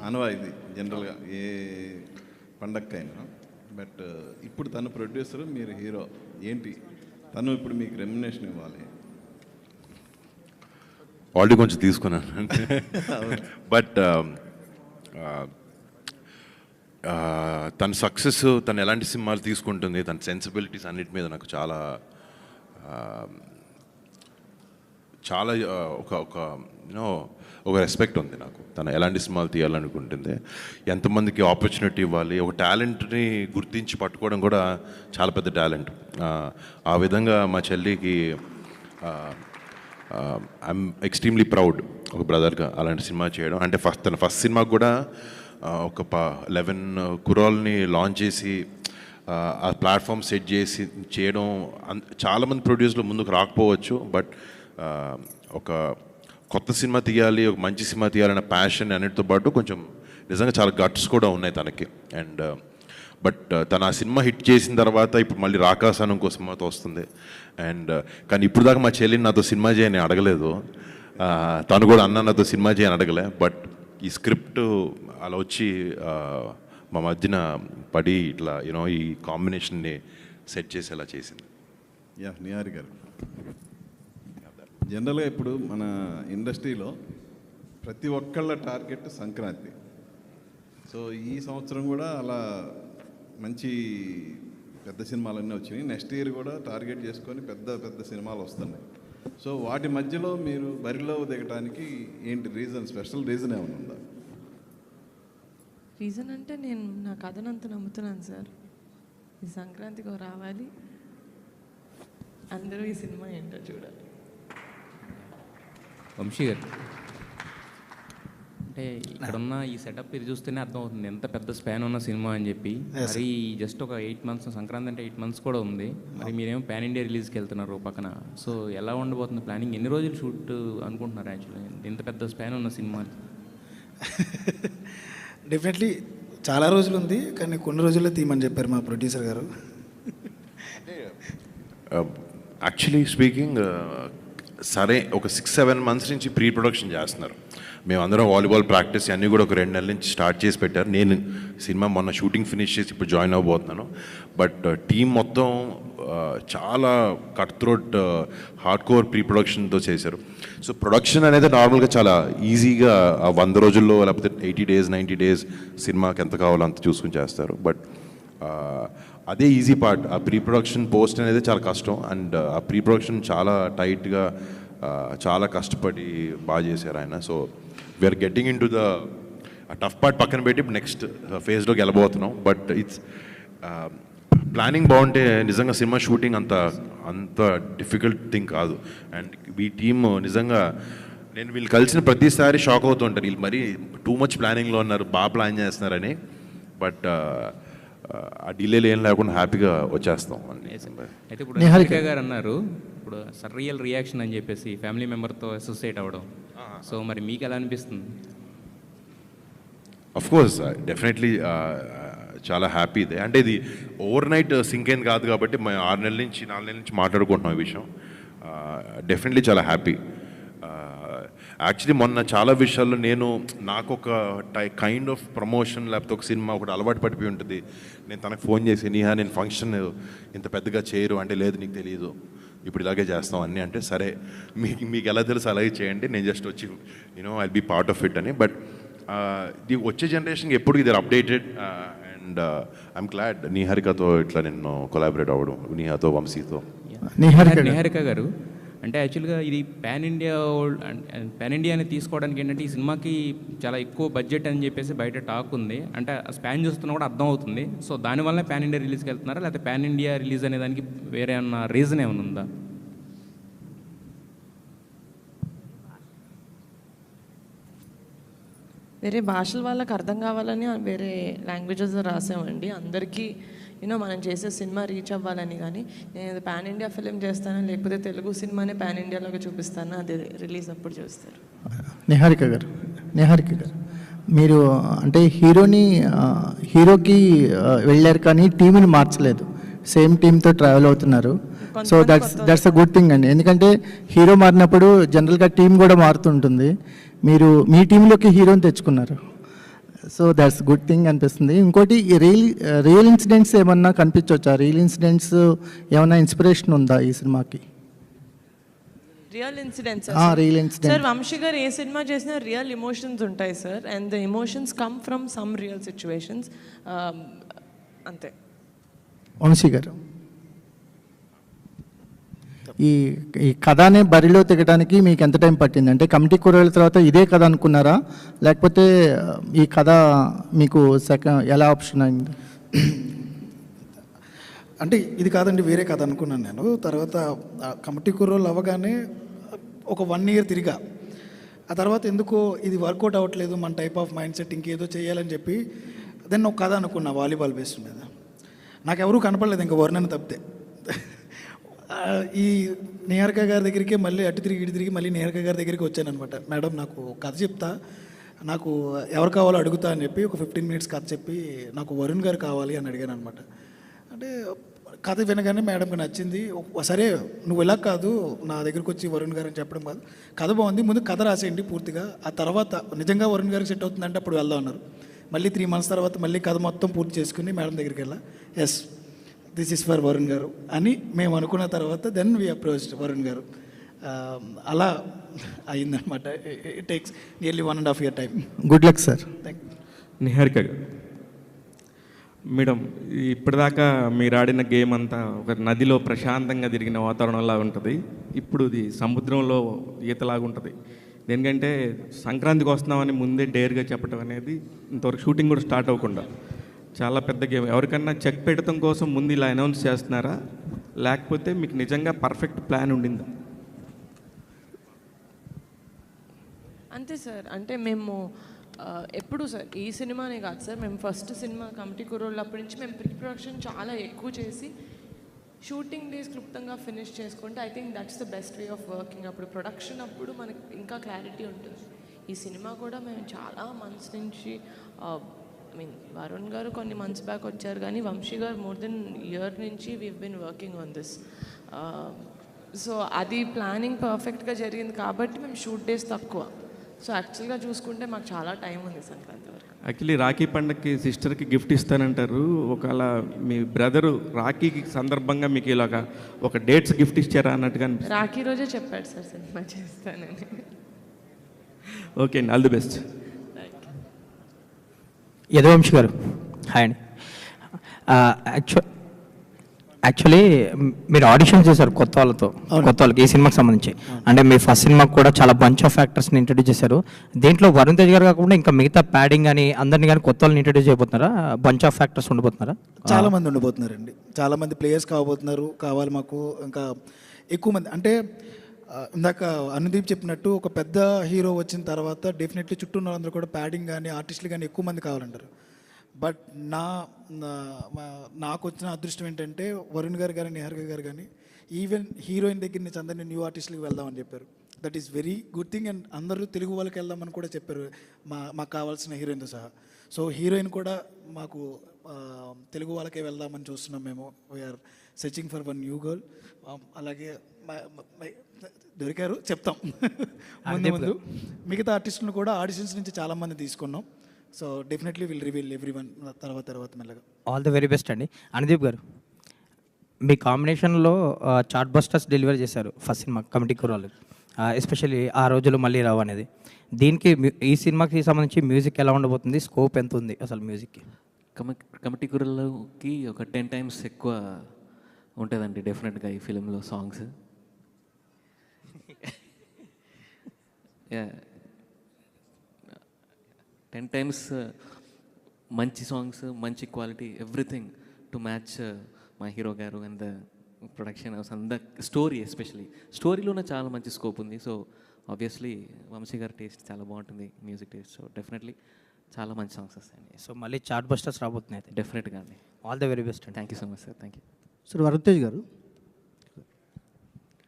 అనవాయిది జనరల్గా ఏ పండగకైనా. బట్ ఇప్పుడు తను ప్రొడ్యూసర్, మీరు హీరో, ఏంటి తను ఇప్పుడు మీకు రెమ్యునేషన్ ఇవ్వాలి? ఆల్రెడీ కొంచెం తీసుకున్నాను. బట్ తన సక్సెస్, తను ఎలాంటి సినిమాలు తీసుకుంటుంది, తన సెన్సిబిలిటీస్ అన్నిటి మీద నాకు చాలా చాలా ఒక రెస్పెక్ట్ ఉంది నాకు. తను ఎలాంటి సినిమాలు తీయాలనుకుంటుంది, ఎంతమందికి ఆపర్చునిటీ ఇవ్వాలి, ఒక టాలెంట్ని గుర్తించి పట్టుకోవడం కూడా చాలా పెద్ద టాలెంట్. ఆ విధంగా మా చెల్లికి ఐఎమ్ ఎక్స్ట్రీమ్లీ ప్రౌడ్ ఒక బ్రదర్గా అలాంటి సినిమా చేయడం. అంటే తన ఫస్ట్ సినిమా కూడా ఒక 11 కుర్రాల్ని లాంచ్ చేసి ఆ ప్లాట్ఫామ్ సెట్ చేసి చేయడం. చాలామంది ప్రొడ్యూసర్లు ముందుకు రాకపోవచ్చు, బట్ ఒక కొత్త సినిమా తీయాలి, ఒక మంచి సినిమా తీయాలనే ప్యాషన్ అన్నిటితో పాటు కొంచెం నిజంగా చాలా గట్స్ కూడా ఉన్నాయి తనకి. అండ్ బట్ తను ఆ సినిమా హిట్ చేసిన తర్వాత ఇప్పుడు మళ్ళీ రాకాసానం ఇంకో సినిమాతో వస్తుంది. అండ్ కానీ ఇప్పుడు దాకా మా చెల్లిని నాతో సినిమా చేయని అడగలేదు, తను కూడా అన్న నాతో సినిమా చేయని అడగలే. బట్ ఈ స్క్రిప్ట్ అలా వచ్చి మా మధ్యన పడి ఇట్లా ఈ కాంబినేషన్ని సెట్ చేసేలా చేసింది. యా, నిహారి గారు, జనరల్గా ఇప్పుడు మన ఇండస్ట్రీలో ప్రతి ఒక్కళ్ళ టార్గెట్ సంక్రాంతి. సో ఈ సంవత్సరం కూడా అలా మంచి పెద్ద సినిమాలన్నీ వచ్చినాయి. నెక్స్ట్ ఇయర్ కూడా టార్గెట్ చేసుకొని పెద్ద పెద్ద సినిమాలు వస్తున్నాయి. సో వాటి మధ్యలో మీరు బరిలో దిగడానికి ఏంటి రీజన్, స్పెషల్ రీజన్ ఏమైనా ఉందా? రీజన్ అంటే నేను నా కథనంత నమ్ముతున్నాను సార్. ఈ సంక్రాంతికి రావాలి, అందరూ ఈ సినిమా ఏంటో చూడాలి. వంశీ గారు, అంటే ఇక్కడున్న ఈ సెటప్ ఇది చూస్తేనే అర్థమవుతుంది ఎంత పెద్ద స్పాన్ ఉన్న సినిమా అని చెప్పి. మరి జస్ట్ ఒక 8 months, సంక్రాంతి అంటే 8 months కూడా ఉంది. మరి మీరేమో పాన్ ఇండియా రిలీజ్కి వెళ్తున్నారు పక్కన. సో ఎలా ఉండబోతుంది ప్లానింగ్? ఎన్ని రోజులు షూట్ అనుకుంటున్నారు యాక్చువల్లీ ఇంత పెద్ద స్పాన్ ఉన్న సినిమా? డెఫినెట్లీ చాలా రోజులు ఉంది, కానీ కొన్ని రోజుల్లో తీయమని చెప్పారు మా ప్రొడ్యూసర్ గారు. యాక్చువల్లీ స్పీకింగ్, సరే ఒక 6-7 months నుంచి ప్రీ ప్రొడక్షన్ చేస్తున్నారు. మేమందరం వాలీబాల్ ప్రాక్టీస్ అన్నీ కూడా ఒక 2 నెలల నుంచి స్టార్ట్ చేసి పెట్టారు. నేను సినిమా మొన్న షూటింగ్ ఫినిష్ చేసి ఇప్పుడు జాయిన్ అవ్వబోతున్నాను. బట్ టీం మొత్తం చాలా cut throat hard core pre ప్రొడక్షన్తో చేశారు. సో ప్రొడక్షన్ అనేది నార్మల్గా చాలా ఈజీగా 100 రోజుల్లో లేకపోతే 80 days 90 days సినిమాకి ఎంత కావాలో అంత చూసుకుని చేస్తారు. బట్ అదే ఈజీ పార్ట్. ఆ ప్రీ ప్రొడక్షన్ పోస్ట్ అనేది చాలా కష్టం. అండ్ ఆ ప్రీ ప్రొడక్షన్ చాలా టైట్గా చాలా కష్టపడి బాగా చేశారు ఆయన. So we're getting into the tough part పక్కన పెట్టి నెక్స్ట్ ఫేజ్లోకి వెళ్ళబోతున్నాం. బట్ ఇట్స్ ప్లానింగ్ బాగుంటే నిజంగా సినిమా షూటింగ్ అంత డిఫికల్ట్ థింగ్ కాదు. అండ్ ఈ టీమ్ నిజంగా నేను వీళ్ళు కలిసిన ప్రతిసారి షాక్ అవుతూ ఉంటాను, వీళ్ళు మరీ టూ మచ్ ప్లానింగ్లో ఉన్నారు, బాగా ప్లాన్ చేస్తున్నారని. బట్ ఆ డిలేలు ఏం లేకుండా హ్యాపీగా వచ్చేస్తాం. అయితే ఇప్పుడు నిహారిక గారు అన్నారు ఇప్పుడు రియల్ రియాక్షన్ అని చెప్పేసి ఫ్యామిలీ మెంబర్తో అసోసియేట్ అవ్వడం. సో మరి మీకు ఎలా అనిపిస్తుంది? అఫ్ కోర్స్ డెఫినెట్లీ చాలా హ్యాపీ. ఇది అంటే ఇది ఓవర్ నైట్ సింక్ అయింది కాదు కాబట్టి 4 నెలల నుంచి మాట్లాడుకుంటున్నాం ఈ విషయం. డెఫినెట్లీ చాలా హ్యాపీ. యాక్చువల్లీ మొన్న చాలా విషయాల్లో నాకు ఒక కైండ్ ఆఫ్ ప్రమోషన్ లేకపోతే ఒక సినిమా ఒకటి అలవాటు పడిపోయి ఉంటుంది. నేను తనకు ఫోన్ చేసి, నిహా నేను ఫంక్షన్ ఇంత పెద్దగా చేయరు అంటే, లేదు నీకు తెలియదు ఇప్పుడు ఇలాగే చేస్తాం అన్నీ అంటే, సరే మీకు ఎలా తెలుసు అలాగే చేయండి, నేను జస్ట్ వచ్చి I'll be part of it అని. బట్ వచ్చే జనరేషన్కి ఎప్పుడు ఇది అప్డేటెడ్. అండ్ ఐఎమ్ గ్లాడ్ నిహారికతో ఇట్లా నేను కొలాబరేట్ అవ్వడం, నిహాతో వంశీతో. నిహారిక గారు, అంటే యాక్చువల్గా ఇది పాన్ ఇండియా అని తీసుకోవడానికి ఏంటంటే ఈ సినిమాకి చాలా ఎక్కువ బడ్జెట్ అని చెప్పేసి బయట టాక్ ఉంది. అంటే స్పాన్ చూస్తున్నా కూడా అర్థం అవుతుంది. సో దానివల్లనే పాన్ ఇండియా రిలీజ్కి వెళ్తున్నారా, లేకపోతే పాన్ ఇండియా రిలీజ్ అనే దానికి వేరే ఏమన్నా రీజన్ ఏమైనా ఉందా? వేరే భాషల వాళ్ళకి అర్థం కావాలని వేరే లాంగ్వేజెస్ రాసామండి. అందరికీ మనం చేసే సినిమా రీచ్ అవ్వాలని. కానీ నేను పాన్ ఇండియా ఫిలిం చేస్తాను, లేకపోతే తెలుగు సినిమానే పాన్ ఇండియాలోకి చూపిస్తాను, అది రిలీజ్ అప్పుడు చూస్తారు. నిహారిక గారు మీరు అంటే హీరోకి వెళ్ళారు కానీ టీంని మార్చలేదు, సేమ్ టీంతో ట్రావెల్ అవుతున్నారు. So that's a good thing అండి. ఎందుకంటే హీరో మారినప్పుడు జనరల్గా టీం కూడా మారుతుంటుంది. మీరు మీ టీంలోకి హీరోని తెచ్చుకున్నారు. సో దట్స్ గుడ్ థింగ్ అనిపిస్తుంది. ఇంకోటి రియల్ ఇన్సిడెంట్స్ ఏమన్నా కనిపించవచ్చా? రియల్ ఇన్సిడెంట్స్ ఏమన్నా ఇన్స్పిరేషన్ ఉందా ఈ సినిమాకి? Real incidents incident sir, Vamsi గారు ఏ సినిమా చేసినా రియల్ ఎమోషన్స్ ఉంటాయి sir. And the emotions come from some real situations, అంతే. వంశీ గారు ఈ కథని బరిలో తెగడానికి మీకు ఎంత టైం పట్టింది? అంటే కమిటీ కూరల తర్వాత ఇదే కథ అనుకున్నారా, లేకపోతే ఈ కథ మీకు ఎలా ఆప్షన్ అయింది? అంటే ఇది కాదండి, వేరే కథ అనుకున్నాను నేను. తర్వాత కమిటీ కూరలు అవ్వగానే ఒక 1 year తిరిగా. ఆ తర్వాత ఎందుకో ఇది వర్కౌట్ అవ్వట్లేదు, మన టైప్ ఆఫ్ మైండ్ సెట్ ఇంకేదో చేయాలని చెప్పి దెన్ ఒక కథ అనుకున్నా వాలీబాల్ బేస్ మీద. నాకు ఎవరూ కనపడలేదు ఇంకా వర్ణన తప్పితే. ఈ నిహారిక గారి దగ్గరికి మళ్ళీ అటు తిరిగి ఇటు తిరిగి మళ్ళీ నిహారిక గారి దగ్గరికి వచ్చాను అనమాట. మేడం నాకు కథ చెప్తా, నాకు ఎవరు కావాలో అడుగుతా అని చెప్పి ఒక 15 minutes కథ చెప్పి నాకు వరుణ్ గారు కావాలి అని అడిగాను అనమాట. అంటే కథ వినగానే మేడంకి నచ్చింది. సరే నువ్వు ఇలా కాదు నా దగ్గరికి వచ్చి వరుణ్ గారు అని చెప్పడం కాదు, కథ బాగుంది, ముందు కథ రాసేయండి పూర్తిగా, ఆ తర్వాత నిజంగా వరుణ్ గారికి సెట్ అవుతుందంటే అప్పుడు వెళ్దాం అన్నారు. మళ్ళీ 3 months తర్వాత మళ్ళీ కథ మొత్తం పూర్తి చేసుకుని మేడం దగ్గరికి వెళ్ళా. Yes this is for Varun గారు అని మేము అనుకున్న తర్వాత దెన్ వీ అప్రోచ్డ్ వరుణ్ గారు. అలా అయిందనమాట. It takes nearly 1.5 year time. Good luck sir. Thank you. Niharika గారు మేడం, ఇప్పటిదాకా మీరు ఆడిన గేమ్ అంతా ఒక నదిలో ప్రశాంతంగా తిరిగిన వాతావరణంలా ఉంటుంది. ఇప్పుడు ఇది సముద్రంలో ఈతలాగా ఉంటుంది. దేనికంటే సంక్రాంతికి వస్తున్నామని ముందే డేర్గా చెప్పడం అనేది ఇంతవరకు షూటింగ్ కూడా స్టార్ట్ అవ్వకుండా చాలా పెద్ద గేమ్. ఎవరికన్నా చెక్ పెట్టడం కోసం ముందు ఇలా అనౌన్స్ చేస్తున్నారా, లేకపోతే మీకు నిజంగా పర్ఫెక్ట్ ప్లాన్ ఉండిందా? అంతే సార్. అంటే మేము ఎప్పుడు సార్ ఈ సినిమానే కాదు సార్, మేము ఫస్ట్ సినిమా కమిటీ కుర్రోళ్ళప్పటి నుంచి మేము ప్రీ ప్రొడక్షన్ చాలా ఎక్కువ చేసి షూటింగ్ డేస్ క్లుప్తంగా ఫినిష్ చేసుకుంటే I think that's the best way of working. అప్పుడు ప్రొడక్షన్ అప్పుడు మనకి ఇంకా క్లారిటీ ఉంటుంది. ఈ సినిమా కూడా మేము చాలా మంత్స్ నుంచి వరుణ్ గారు కొన్ని మంత్స్ బ్యాక్ వచ్చారు, కానీ వంశీ గారు మోర్ దెన్ ఇయర్ నుంచి we been working on this. So అది ప్లానింగ్ పర్ఫెక్ట్గా జరిగింది కాబట్టి మేము షూట్ డేస్ తక్కువ. సో యాక్చువల్గా చూసుకుంటే మాకు చాలా టైం ఉంది సంక్రాంతి వరకు. యాక్చువల్లీ రాఖీ పండగకి సిస్టర్కి గిఫ్ట్ ఇస్తానంటారు. ఒకవేళ మీ బ్రదరు రాఖీకి సందర్భంగా మీకు ఇలాగ ఒక డేట్స్ గిఫ్ట్ ఇచ్చారా అన్నట్టుగా అనిపిస్తుంది. రాఖీ రోజే చెప్పాడు సార్ సినిమా చేస్తానని. ఓకే అండి, ఆల్ ది బెస్ట్. యదువంశి గారు హాయ్ అండి. యాక్చువల్లీ మీరు ఆడిషన్ చేశారు కొత్త వాళ్ళకి ఈ సినిమాకి సంబంధించి. అంటే మీ ఫస్ట్ సినిమాకి కూడా చాలా బంచ్ ఆఫ్ యాక్టర్స్ని ఇంట్రడ్యూస్ చేశారు. దీంట్లో వరుణ్ తేజ్ గారు కాకుండా ఇంకా మిగతా ప్యాడింగ్ అని అందరినీ కానీ కొత్త వాళ్ళని ఇంట్రడ్యూస్ చేయబోతున్నారా? బంచ్ ఆఫ్ యాక్టర్స్ ఉండిపోతున్నారా? చాలా మంది ఉండిపోతున్నారండి, చాలా మంది ప్లేయర్స్ కావాలి మాకు. ఇంకా ఎక్కువ మంది అంటే ఇందాక అనుదీప్ చెప్పినట్టు ఒక పెద్ద హీరో వచ్చిన తర్వాత డెఫినెట్లీ చుట్టూ ఉన్న వాళ్ళందరూ కూడా ప్యాడింగ్ కానీ ఆర్టిస్టులు కానీ ఎక్కువ మంది కావాలంటారు. బట్ నాకు వచ్చిన అదృష్టం ఏంటంటే వరుణ్ గారు కానీ నిహారిక గారు కానీ ఈవెన్ హీరోయిన్ దగ్గర నుంచి అందరినీ న్యూ ఆర్టిస్టులకి వెళ్దామని చెప్పారు. That is very good thing. And అందరూ తెలుగు వాళ్ళకి వెళ్దామని కూడా చెప్పారు, మాకు కావాల్సిన హీరోయిన్తో సహా. సో హీరోయిన్ కూడా మాకు తెలుగు వాళ్ళకే వెళ్దామని చూస్తున్నాం మేము. We're searching for one new girl. అలాగే దొరికారు చెప్తాం ముందు. మిగతా ఆర్టిస్టులను కూడా ఆడిషన్స్ నుంచి చాలామంది తీసుకున్నాం. So definitely will reveal everyone తర్వాత మెల్లగా. ఆల్ ది వెరీ బెస్ట్ అండి. అనుదీప్ గారు, మీ కాంబినేషన్లో చార్ట్ బస్టర్స్ డెలివరీ చేశారు ఫస్ట్ సినిమా కమిటీ కుర్రాళ్ళు, ఎస్పెషల్లీ ఆ రోజులు మళ్ళీ రావు అనేది. దీనికి ఈ సినిమాకి సంబంధించి మ్యూజిక్ ఎలా ఉండబోతుంది, స్కోప్ ఎంత ఉంది అసలు మ్యూజిక్కి? కమిటీ కుర్రాళ్ళకి ఒక 10 times ఎక్కువ ఉంటుందండి డెఫినెట్గా ఈ ఫిలింలో సాంగ్స్. 10 times మంచి సాంగ్స్, మంచి క్వాలిటీ, ఎవ్రీథింగ్ టు మ్యాచ్ మా hero garu and the production house and the story. Especially స్టోరీలోనే చాలా మంచి స్కోప్ ఉంది. సో ఆబ్వియస్లీ వంశీ గారి టేస్ట్ చాలా బాగుంటుంది, మ్యూజిక్ టేస్ట్. సో డెఫినెట్లీ చాలా మంచి సాంగ్స్ వస్తాయండి. సో మళ్ళీ చార్ట్ బస్టర్స్ రాబోతున్నాయి. డెఫినెట్గా అండి. All the very best. Thank you so much sir. Thank you sir. Varun గారు,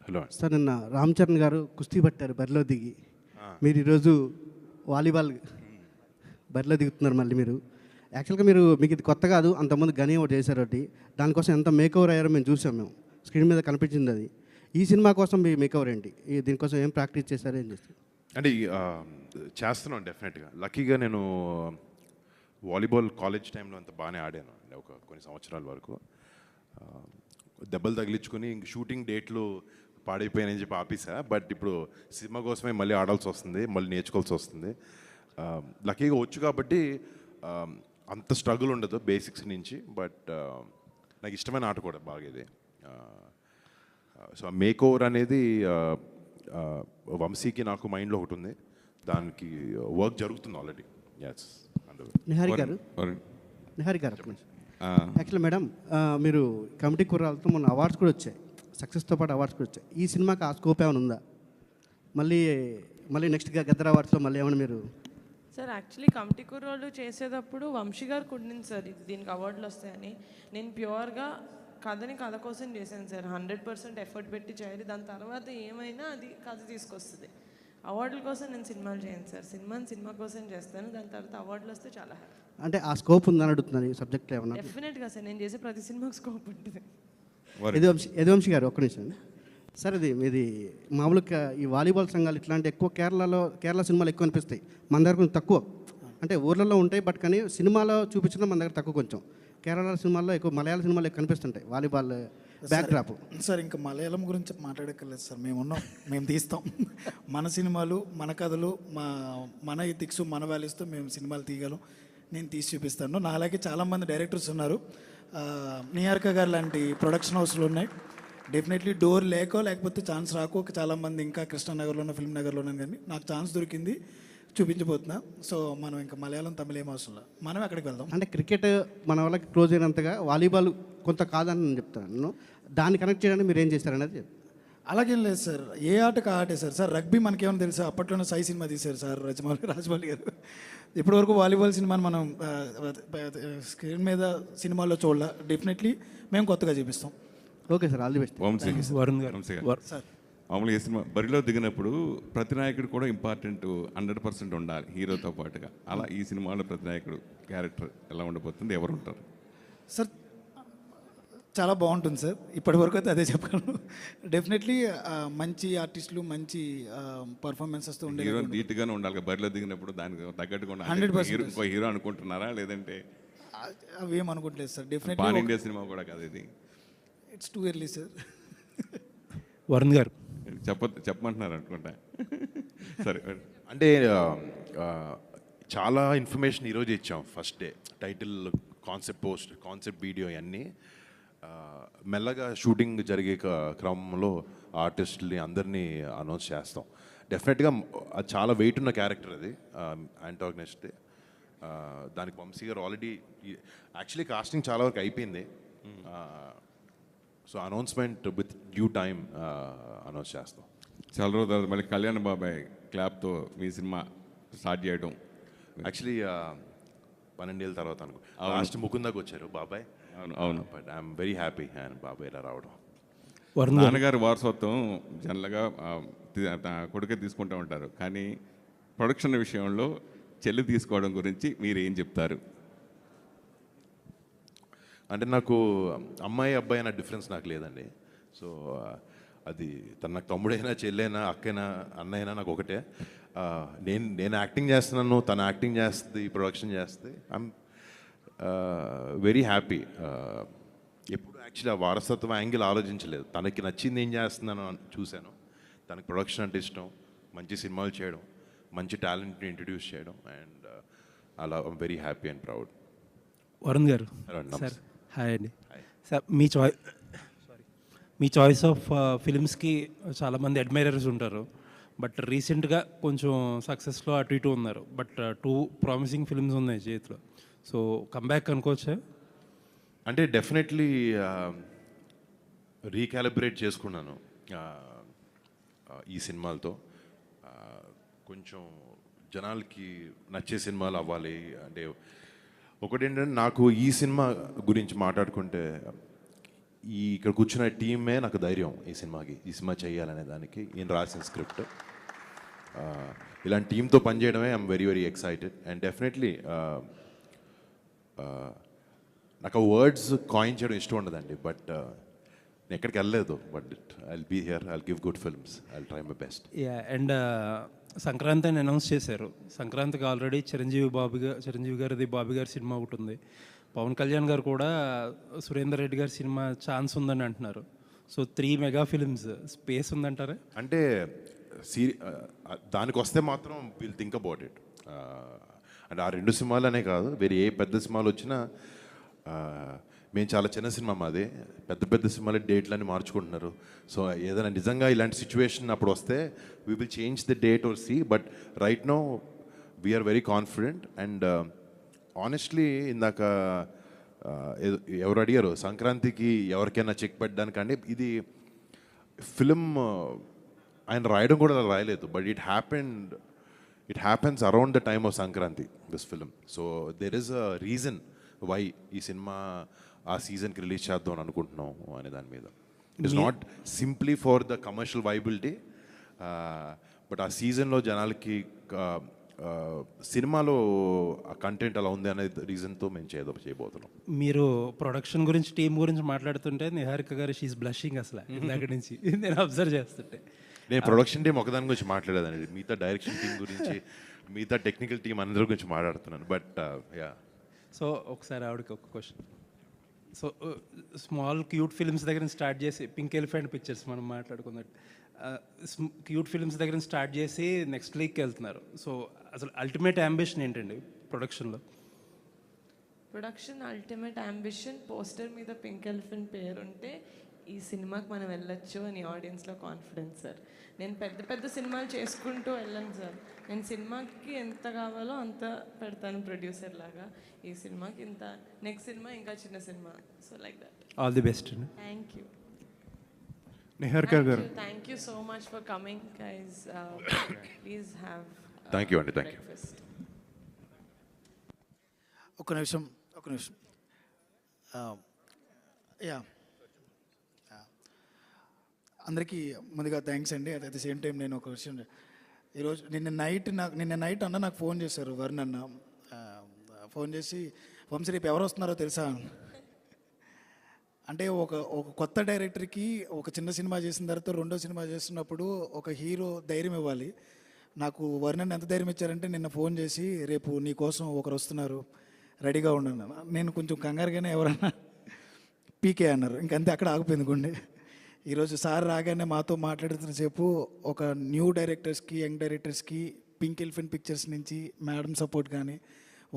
హలో సార్. నిన్న రామ్ చరణ్ గారు కుస్తీ పట్టారు బరిలో దిగి. మీరు ఈరోజు వాలీబాల్ బరిలో దిగుతున్నారు మళ్ళీ. మీరు యాక్చువల్గా మీకు ఇది కొత్త కాదు, అంతకుముందు గని ఒకటి చేశారు. ఒకటి దానికోసం ఎంత మేకవర్ అయ్యారో మేము చూసాం. మేము స్క్రీన్ మీద కనిపించింది అది. ఈ సినిమా కోసం మీ మేకవర్ ఏంటి? దీనికోసం ఏం ప్రాక్టీస్ చేశారు, ఏం చేస్తారు? అంటే చేస్తున్నాను డెఫినెట్గా. లక్కీగా నేను వాలీబాల్ కాలేజ్ టైంలో అంత బాగానే ఆడాను అండి, ఒక కొన్ని సంవత్సరాల వరకు. దెబ్బలు తగిలించుకొని ఇంక షూటింగ్ డేట్లు పాడైపోయానని చెప్పి ఆపేసా. బట్ ఇప్పుడు సినిమా కోసమే మళ్ళీ ఆడాల్సి వస్తుంది, మళ్ళీ నేర్చుకోవాల్సి వస్తుంది. లక్కీగా వచ్చు కాబట్టి అంత స్ట్రగుల్ ఉండదు బేసిక్స్ నుంచి. బట్ నాకు ఇష్టమైన ఆట కూడా బాగా ఇది. సో మేక్ ఓవర్ అనేది వంశీకి నాకు మైండ్లో ఒకటి ఉంది, దానికి వర్క్ జరుగుతుంది ఆల్రెడీ. ఎస్. నిహారి గారు, యాక్చువల్లీ మేడం, మీరు కమిటీ కుర్రాలతో మొన్న అవార్డ్స్ కూడా వచ్చాయి, సక్సెస్తో పాటు అవార్డ్స్ కూడా వచ్చాయి. ఈ సినిమాకి ఆ స్కోప్ ఏమైనా ఉందా? మళ్ళీ నెక్స్ట్ గద్దర్ అవార్డ్స్లో మళ్ళీ ఏమైనా మీరు? సార్ యాక్చువల్లీ కమిటీ కుర్రోళ్ళు చేసేటప్పుడు వంశీ గారు కుట్టింది సార్ దీనికి అవార్డులు వస్తాయని. నేను ప్యూర్గా కథని కథ కోసం చేశాను సార్. 100% ఎఫర్ట్ పెట్టి చేయాలి. దాని తర్వాత ఏమైనా అది కథ తీసుకొస్తుంది. అవార్డుల కోసం నేను సినిమాలు చేయను సార్. సినిమా కోసం చేస్తాను. దాని తర్వాత అవార్డులు వస్తే చాలా హ్యాపీ. అంటే ఆ స్కోప్ ఉందని అడుగుతున్నాను ఈ సబ్జెక్ట్లో ఏమన్నా? డెఫినెట్గా సార్, నేను చేసే ప్రతి సినిమాకి స్కోప్ ఉంటుంది. యదువంశీ గారు ఒక్క నిమిషం సార్. ఇది మామూలుగా ఈ వాలీబాల్ సంఘాలు ఇట్లాంటి ఎక్కువ కేరళ సినిమాలు ఎక్కువ అనిపిస్తాయి, మన దగ్గర కొంచెం తక్కువ. అంటే ఊర్లలో ఉంటాయి, బట్ కానీ సినిమాలో చూపించడం మన దగ్గర తక్కువ కొంచెం. కేరళ సినిమాల్లో ఎక్కువ, మలయాళ సినిమాల్లో ఎక్కువ కనిపిస్తుంటాయి వాలీబాల్ బ్యాక్డ్రాప్. సార్ ఇంకా మలయాళం గురించి మాట్లాడక్కర్లేదు సార్. మేము తీస్తాం మన సినిమాలు, మన కథలు, మన ఎథిక్స్, మన వాల్యూస్తో మేము సినిమాలు తీయగలం. నేను తీసి చూపిస్తాను. నా అలాగే చాలామంది డైరెక్టర్స్ ఉన్నారు. నిహారిక గారు లాంటి ప్రొడక్షన్ హౌస్లు ఉన్నాయి. డెఫినెట్లీ డోర్ లేకపోతే ఛాన్స్ రాకో చాలామంది ఇంకా కృష్ణానగర్లోనో, ఫిల్మ్ నగర్లోనో, కానీ నాకు ఛాన్స్ దొరికింది, చూపించబోతున్నా. సో మనం ఇంకా మలయాళం, తమిళ ఏం అవసరం లేదు, మనమే అక్కడికి వెళ్దాం. అంటే క్రికెట్ మన వాళ్ళకి క్లోజ్ అయినంతగా వాలీబాల్ కొంత కాదని నేను చెప్తాను. దాన్ని కనెక్ట్ చేయడానికి మీరు ఏం చేస్తారనేది. అలాగేం లేదు సార్, ఏ ఆటకు ఆటే సార్. రగ్బీ మనకేమైనా తెలుసా? అప్పట్లోనే సై సినిమా తీశారు సార్ రాజమౌళి గారు. ఇప్పటివరకు వాలీబాల్ సినిమాని మనం స్క్రీన్ మీద సినిమాల్లో చూడాల. డెఫినెట్లీ మేము కొత్తగా చూపిస్తాం. Okay sir, all the best. Varun గారు సార్, మామూలుగా ఈ సినిమా బరిలో దిగినప్పుడు ప్రతి నాయకుడు కూడా ఇంపార్టెంట్ 100% ఉండాలి హీరోతో పాటుగా. అలా ఈ సినిమాలో ప్రతి నాయకుడు క్యారెక్టర్ ఎలా ఉండబోతుంది, ఎవరు ఉంటారు సార్? చాలా బాగుంటుంది సార్. ఇప్పటి వరకు అయితే అదే చెప్పగలను. డెఫినెట్లీ మంచి ఆర్టిస్టులు, మంచి పర్ఫార్మెన్సెస్తో ఉండే హీరో ధీటుగానే ఉండాలి బరిలో దిగినప్పుడు. దానికి తగ్గట్టుగా 100% హీరో అనుకుంటున్నారా, లేదంటే అవి ఏం అనుకోవట్లేదు sir? Definitely pan India cinema కూడా కాదు ఇది. It's too early sir. Varun గారు చెప్పమంటున్నారు అనుకుంటా. సరే, అంటే చాలా ఇన్ఫర్మేషన్ ఈరోజు ఇచ్చాం. First day title, concept video అన్నీ మెల్లగా షూటింగ్ జరిగే క్రమంలో ఆర్టిస్టుల్ని అందరినీ అనౌన్స్ చేస్తాం. డెఫినెట్గా అది చాలా వెయిట్ ఉన్న క్యారెక్టర్ అది, యాంటాగనిస్ట్. దానికి వంశీ గారు ఆల్రెడీ యాక్చువల్లీ కాస్టింగ్ చాలా వరకు అయిపోయింది. So announcement with due time announce చేస్తాం. చాలా రోజుల తర్వాత మళ్ళీ కళ్యాణ్ బాబాయ్ క్లాప్తో మీ సినిమా స్టార్ట్ చేయడం. యాక్చువల్లీ 12 ఏళ్ళ తర్వాత అనుకో, లాస్ట్ ముకుందాకి వచ్చారు బాబాయ్. అవును. But I'm very happy and బాబాయ్ ఇలా రావడం. నాన్నగారి వారసత్వం జనరల్గా కొడుకే తీసుకుంటూ ఉంటారు, కానీ ప్రొడక్షన్ విషయంలో చెల్లి తీసుకోవడం గురించి మీరు ఏం చెప్తారు? అంటే నాకు అమ్మాయి అబ్బాయి అన్న డిఫరెన్స్ నాకు లేదండి. సో అది నాకు తమ్ముడైనా, చెల్లైనా, అక్కైనా, అన్నైనా నాకు ఒకటే. నేను యాక్టింగ్ చేస్తున్నాను, తను యాక్టింగ్ చేస్తుంది, ప్రొడక్షన్ చేస్తుంది. I'm very happy. ఎప్పుడు యాక్చువల్లీ ఆ వారసత్వం యాంగిల్ ఆలోచించలేదు. తనకి నచ్చింది ఏం చేస్తున్నాను చూశాను. తనకి ప్రొడక్షన్ అంటే ఇష్టం, మంచి సినిమాలు చేయడం, మంచి టాలెంట్ని ఇంట్రడ్యూస్ చేయడం, అండ్ అలా I'm very happy and proud. Varun గారు సార్, హాయ్ అండి సార్. మీ చాయిస్ ఆఫ్ ఫిల్మ్స్కి చాలామంది అడ్మైరర్స్ ఉంటారు. బట్ రీసెంట్గా కొంచెం సక్సెస్లో అటు ఇటు ఉన్నారు. బట్ 2 ప్రామిసింగ్ ఫిల్మ్స్ ఉన్నాయి చేతిలో. సో కంబ్యాక్ అనుకోవచ్చా? అంటే డెఫినెట్లీ రీకాలిబ్రేట్ చేసుకున్నాను ఈ సినిమాలతో. కొంచెం జనాలకి నచ్చే సినిమాలు అవ్వాలి. అంటే ఒకటేంటంటే నాకు ఈ సినిమా గురించి మాట్లాడుకుంటే ఇక్కడ కూర్చున్న టీమే నాకు ధైర్యం ఈ సినిమా చేయాలనే దానికి. ఈయన రాసిన స్క్రిప్ట్, ఇలాంటి టీంతో పనిచేయడమే I'm very very excited. And definitely నాకు వర్డ్స్ కాయిన్ చేయడం ఇష్టం ఉండదండి, బట్ నేను ఎక్కడికి వెళ్ళలేదు. But I'll be here, I'll give good films, I'll try my best. And Sankranti అని అనౌన్స్ చేశారు. సంక్రాంతికి ఆల్రెడీ చిరంజీవి గారిది బాబీ గారి సినిమా ఒకటి ఉంది. పవన్ కళ్యాణ్ గారు కూడా సురేందర్ రెడ్డి గారి సినిమా ఛాన్స్ ఉందని అంటున్నారు. సో 3 మెగా ఫిల్మ్స్ స్పేస్ ఉందంటారా? అంటే దానికి వస్తే మాత్రం విల్ థింక్ అబౌట్ ఇట్. అంటే ఆ 2 సినిమాలనే కాదు, వేరే ఏ పెద్ద సినిమాలు వచ్చినా, మేము చాలా చిన్న సినిమా మాది, పెద్ద సినిమాల డేట్లన్నీ మార్చుకుంటున్నారు. సో ఏదైనా నిజంగా ఇలాంటి సిచ్యువేషన్ అప్పుడు వస్తే we will change the date or see. But right now we're very confident. And honestly ఇందాక ఎవరు అడిగారు సంక్రాంతికి ఎవరికైనా చెక్ పెట్టడానికంటే, ఇది ఫిలిం ఆయన రాయడం కూడా రాయలేదు, but it happens around the time of Sankranti, this film. So there is a reason why ఈ సినిమా ఆ సీజన్కి రిలీజ్ చేద్దాం అని అనుకుంటున్నాం అనే దాని మీద. It is not simply for the commercial viability, but ఆ సీజన్లో జనాలకి సినిమాలో ఆ కంటెంట్ అలా ఉంది అనే రీజన్తో మేము చేయబోతున్నాం. మీరు ప్రొడక్షన్ గురించి, టీం గురించి మాట్లాడుతుంటే నిహారిక గారు షీఈస్ బ్లషింగ్ అసలు ఇందాక నుంచి నేను అబ్జర్వ్ చేస్తుంటే. నేను ప్రొడక్షన్ టీం ఒకదాని గురించి మాట్లాడేదండి, మిగతా డైరెక్షన్ టీం గురించి, మిగతా టెక్నికల్ టీం అందరి గురించి మాట్లాడుతున్నాను. But yeah. సో ఒకసారి ఆవిడకి ఒక question. So small cute films దగ్గర స్టార్ట్ చేసి, పింక్ ఎలిఫెంట్ పిక్చర్స్ మనం మాట్లాడుకున్నట్టు క్యూట్ ఫిల్మ్స్ దగ్గర స్టార్ట్ చేసి నెక్స్ట్ లీగ్కి వెళ్తున్నారు. సో అసలు అల్టిమేట్ అంబిషన్ ఏంటండి ప్రొడక్షన్లో? ప్రొడక్షన్ అల్టిమేట్ అంబిషన్, పోస్టర్ మీద పింక్ ఎలిఫెంట్ పేరుంటే ఈ సినిమాకి మనం వెళ్ళొచ్చు అని ఆడియన్స్లో కాన్ఫిడెన్స్ సార్. నేను పెద్ద సినిమాలు చేసుకుంటూ వెళ్ళను సార్. నేను సినిమాకి ఎంత కావాలో అంత పెడతాను ప్రొడ్యూసర్ లాగా. ఈ సినిమాకి ఇంత, నెక్స్ట్ సినిమా ఇంకా చిన్న cinema. So like that. All the best. Thank you Niharika garu. Thank you so much for coming guys. Please have. Thank you అండి, థ్యాంక్ యూ. ఒక నిమిషం. యా, అందరికీ ముందుగా థ్యాంక్స్ అండి. అట్ ద సేమ్ టైం నేను ఒక విషయం, ఈరోజు నిన్న నైట్ అన్న నాకు ఫోన్ చేశారు, వరుణ్ అన్న ఫోన్ చేసి, వంశీ రేపు ఎవరు వస్తున్నారో తెలుసా? అంటే ఒక కొత్త డైరెక్టర్కి ఒక చిన్న సినిమా చేసిన తర్వాత రెండో సినిమా చేస్తున్నప్పుడు ఒక హీరో ధైర్యం ఇవ్వాలి. నాకు వరుణ్ ఎంత ధైర్యం ఇచ్చారంటే, నిన్న ఫోన్ చేసి రేపు నీ కోసం ఒకరు వస్తున్నారు, రెడీగా ఉండను. నేను కొంచెం కంగారుగానే ఎవరన్నా పీకే అన్నారు, ఇంకంతే అక్కడ ఆగిపోయింది గుండె. ఈరోజు సార్ రాగానే మాతో మాట్లాడుతున్న సేపు ఒక న్యూ డైరెక్టర్స్కి, యంగ్ డైరెక్టర్స్కి పింక్ ఎలిఫెంట్ పిక్చర్స్ నుంచి మేడం సపోర్ట్ కానీ,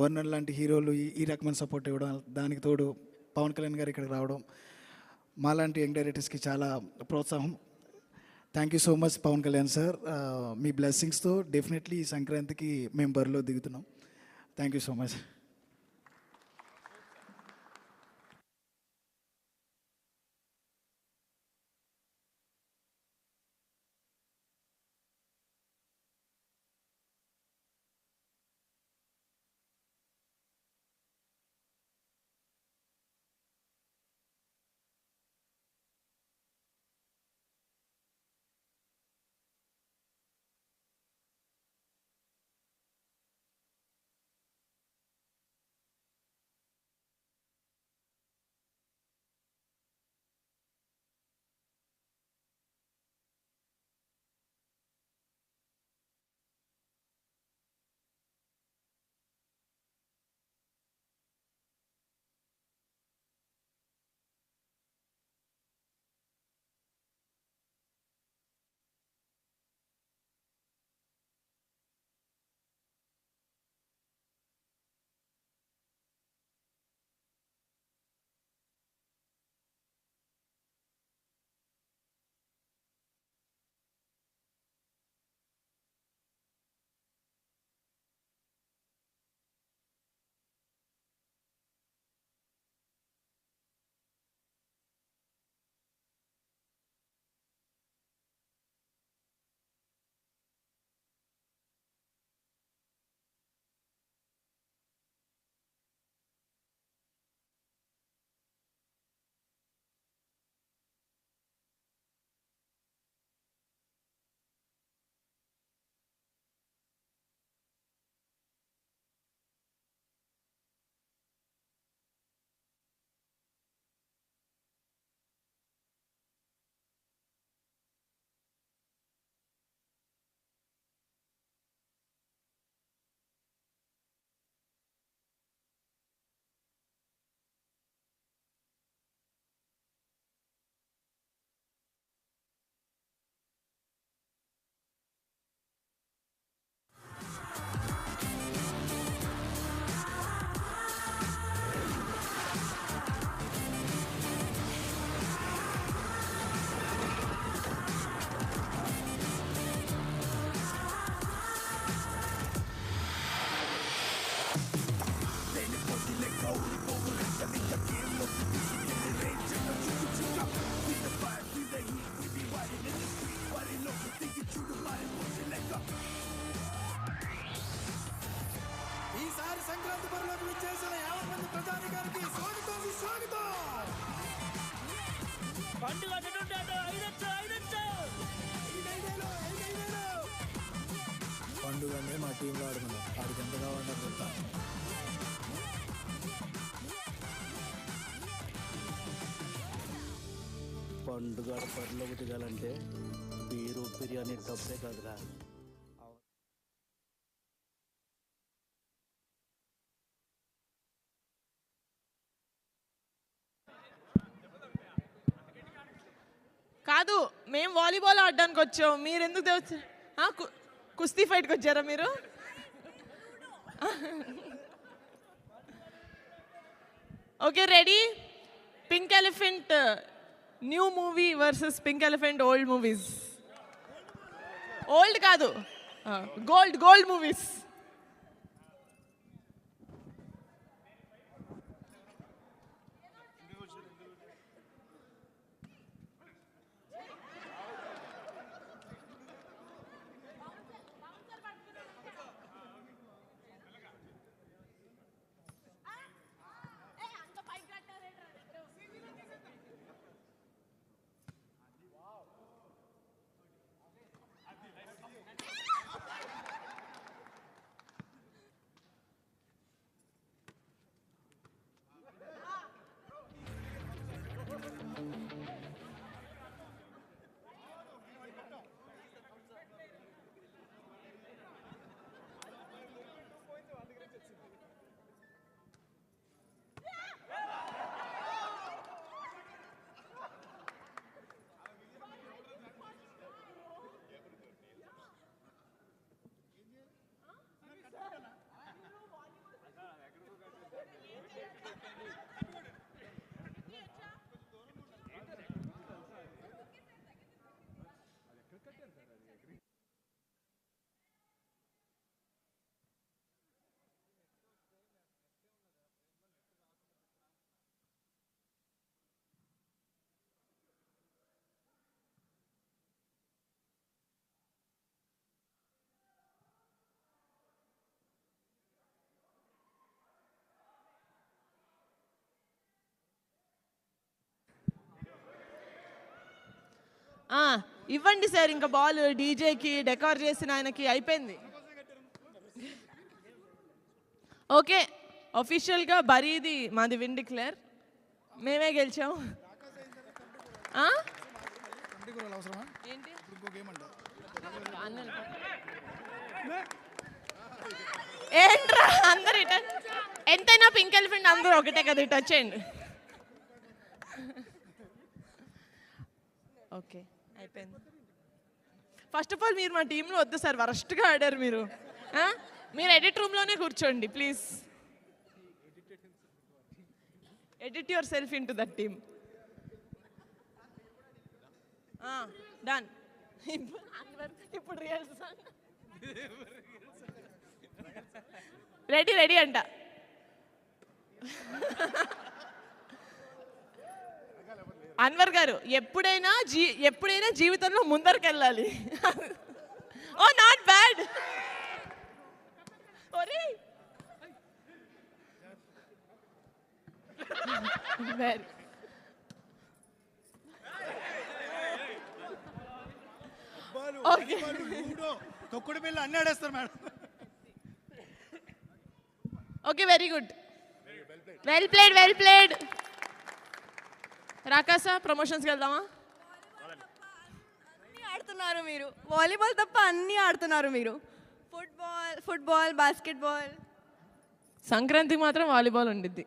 వర్ణన్ లాంటి హీరోలు ఈ రకమైన సపోర్ట్ ఇవ్వడం, దానికి తోడు పవన్ కళ్యాణ్ గారు ఇక్కడికి రావడం, మాలాంటి యంగ్ డైరెక్టర్స్కి చాలా ప్రోత్సాహం. Thank you so much Pawan Kalyan sir. మీ బ్లెస్సింగ్స్తో డెఫినెట్లీ ఈ సంక్రాంతికి మేము బరిలో దిగుతున్నాం. Thank you so much. టీంలో ఆడుకున్నాం. ఆడికి ఎంత కావాలంటే అంత చెప్తా. పండుగ బరిలోకి దిగాలంటే బీరు బిర్యానీ తప్పే కాదురా. కాదు, మేము వాలీబాల్ ఆడడానికి వచ్చాం, మీరు ఎందుకు వచ్చారు? కుస్తీ ఫైట్కి వచ్చారా మీరు? Okay, ready? Pink elephant new movie versus pink elephant old movies. Old కాదు, గోల్డ్ మూవీస్. ఇవ్వండి సార్, ఇంకా బాల్ డీజేకి డెకార్ చేసిన ఆయనకి అయిపోయింది. ఓకే, అఫీషియల్గా బరీది మాది విన్ డిక్లేర్, మేమే గెలిచాం. ఏంటి ఏంట్రా అందరు ఇట, ఎంతైనా పింక్ ఎలిఫెంట్ అందరూ ఒకటే కదా, ఇటు వచ్చేయండి. ఓకే, అయిపోయింది. ఫస్ట్ ఆఫ్ ఆల్ మీరు మా టీంలో వద్దు సార్, వరస్ట్గా ఆడారు మీరు. మీరు ఎడిట్ రూమ్లోనే కూర్చోండి please. Edit yourself into that team. Done. ఇప్పుడు రియల్ సాంగ్ రెడీ అంట. అన్వర్ గారు ఎప్పుడైనా జీవితంలో ముందరికి వెళ్ళాలి. Oh not bad. తొక్కుడు పిల్ల అన్నీ ఆడేస్తారు madam. Okay, very good, well played. Rakasa, ప్రమోషన్స్కి వెళ్దామా? అన్నీ ఆడుతున్నారు మీరు, వాలీబాల్ తప్ప అన్నీ ఆడుతున్నారు మీరు. Football, basketball. సంక్రాంతికి మాత్రం వాలీబాల్ ఉండిద్ది.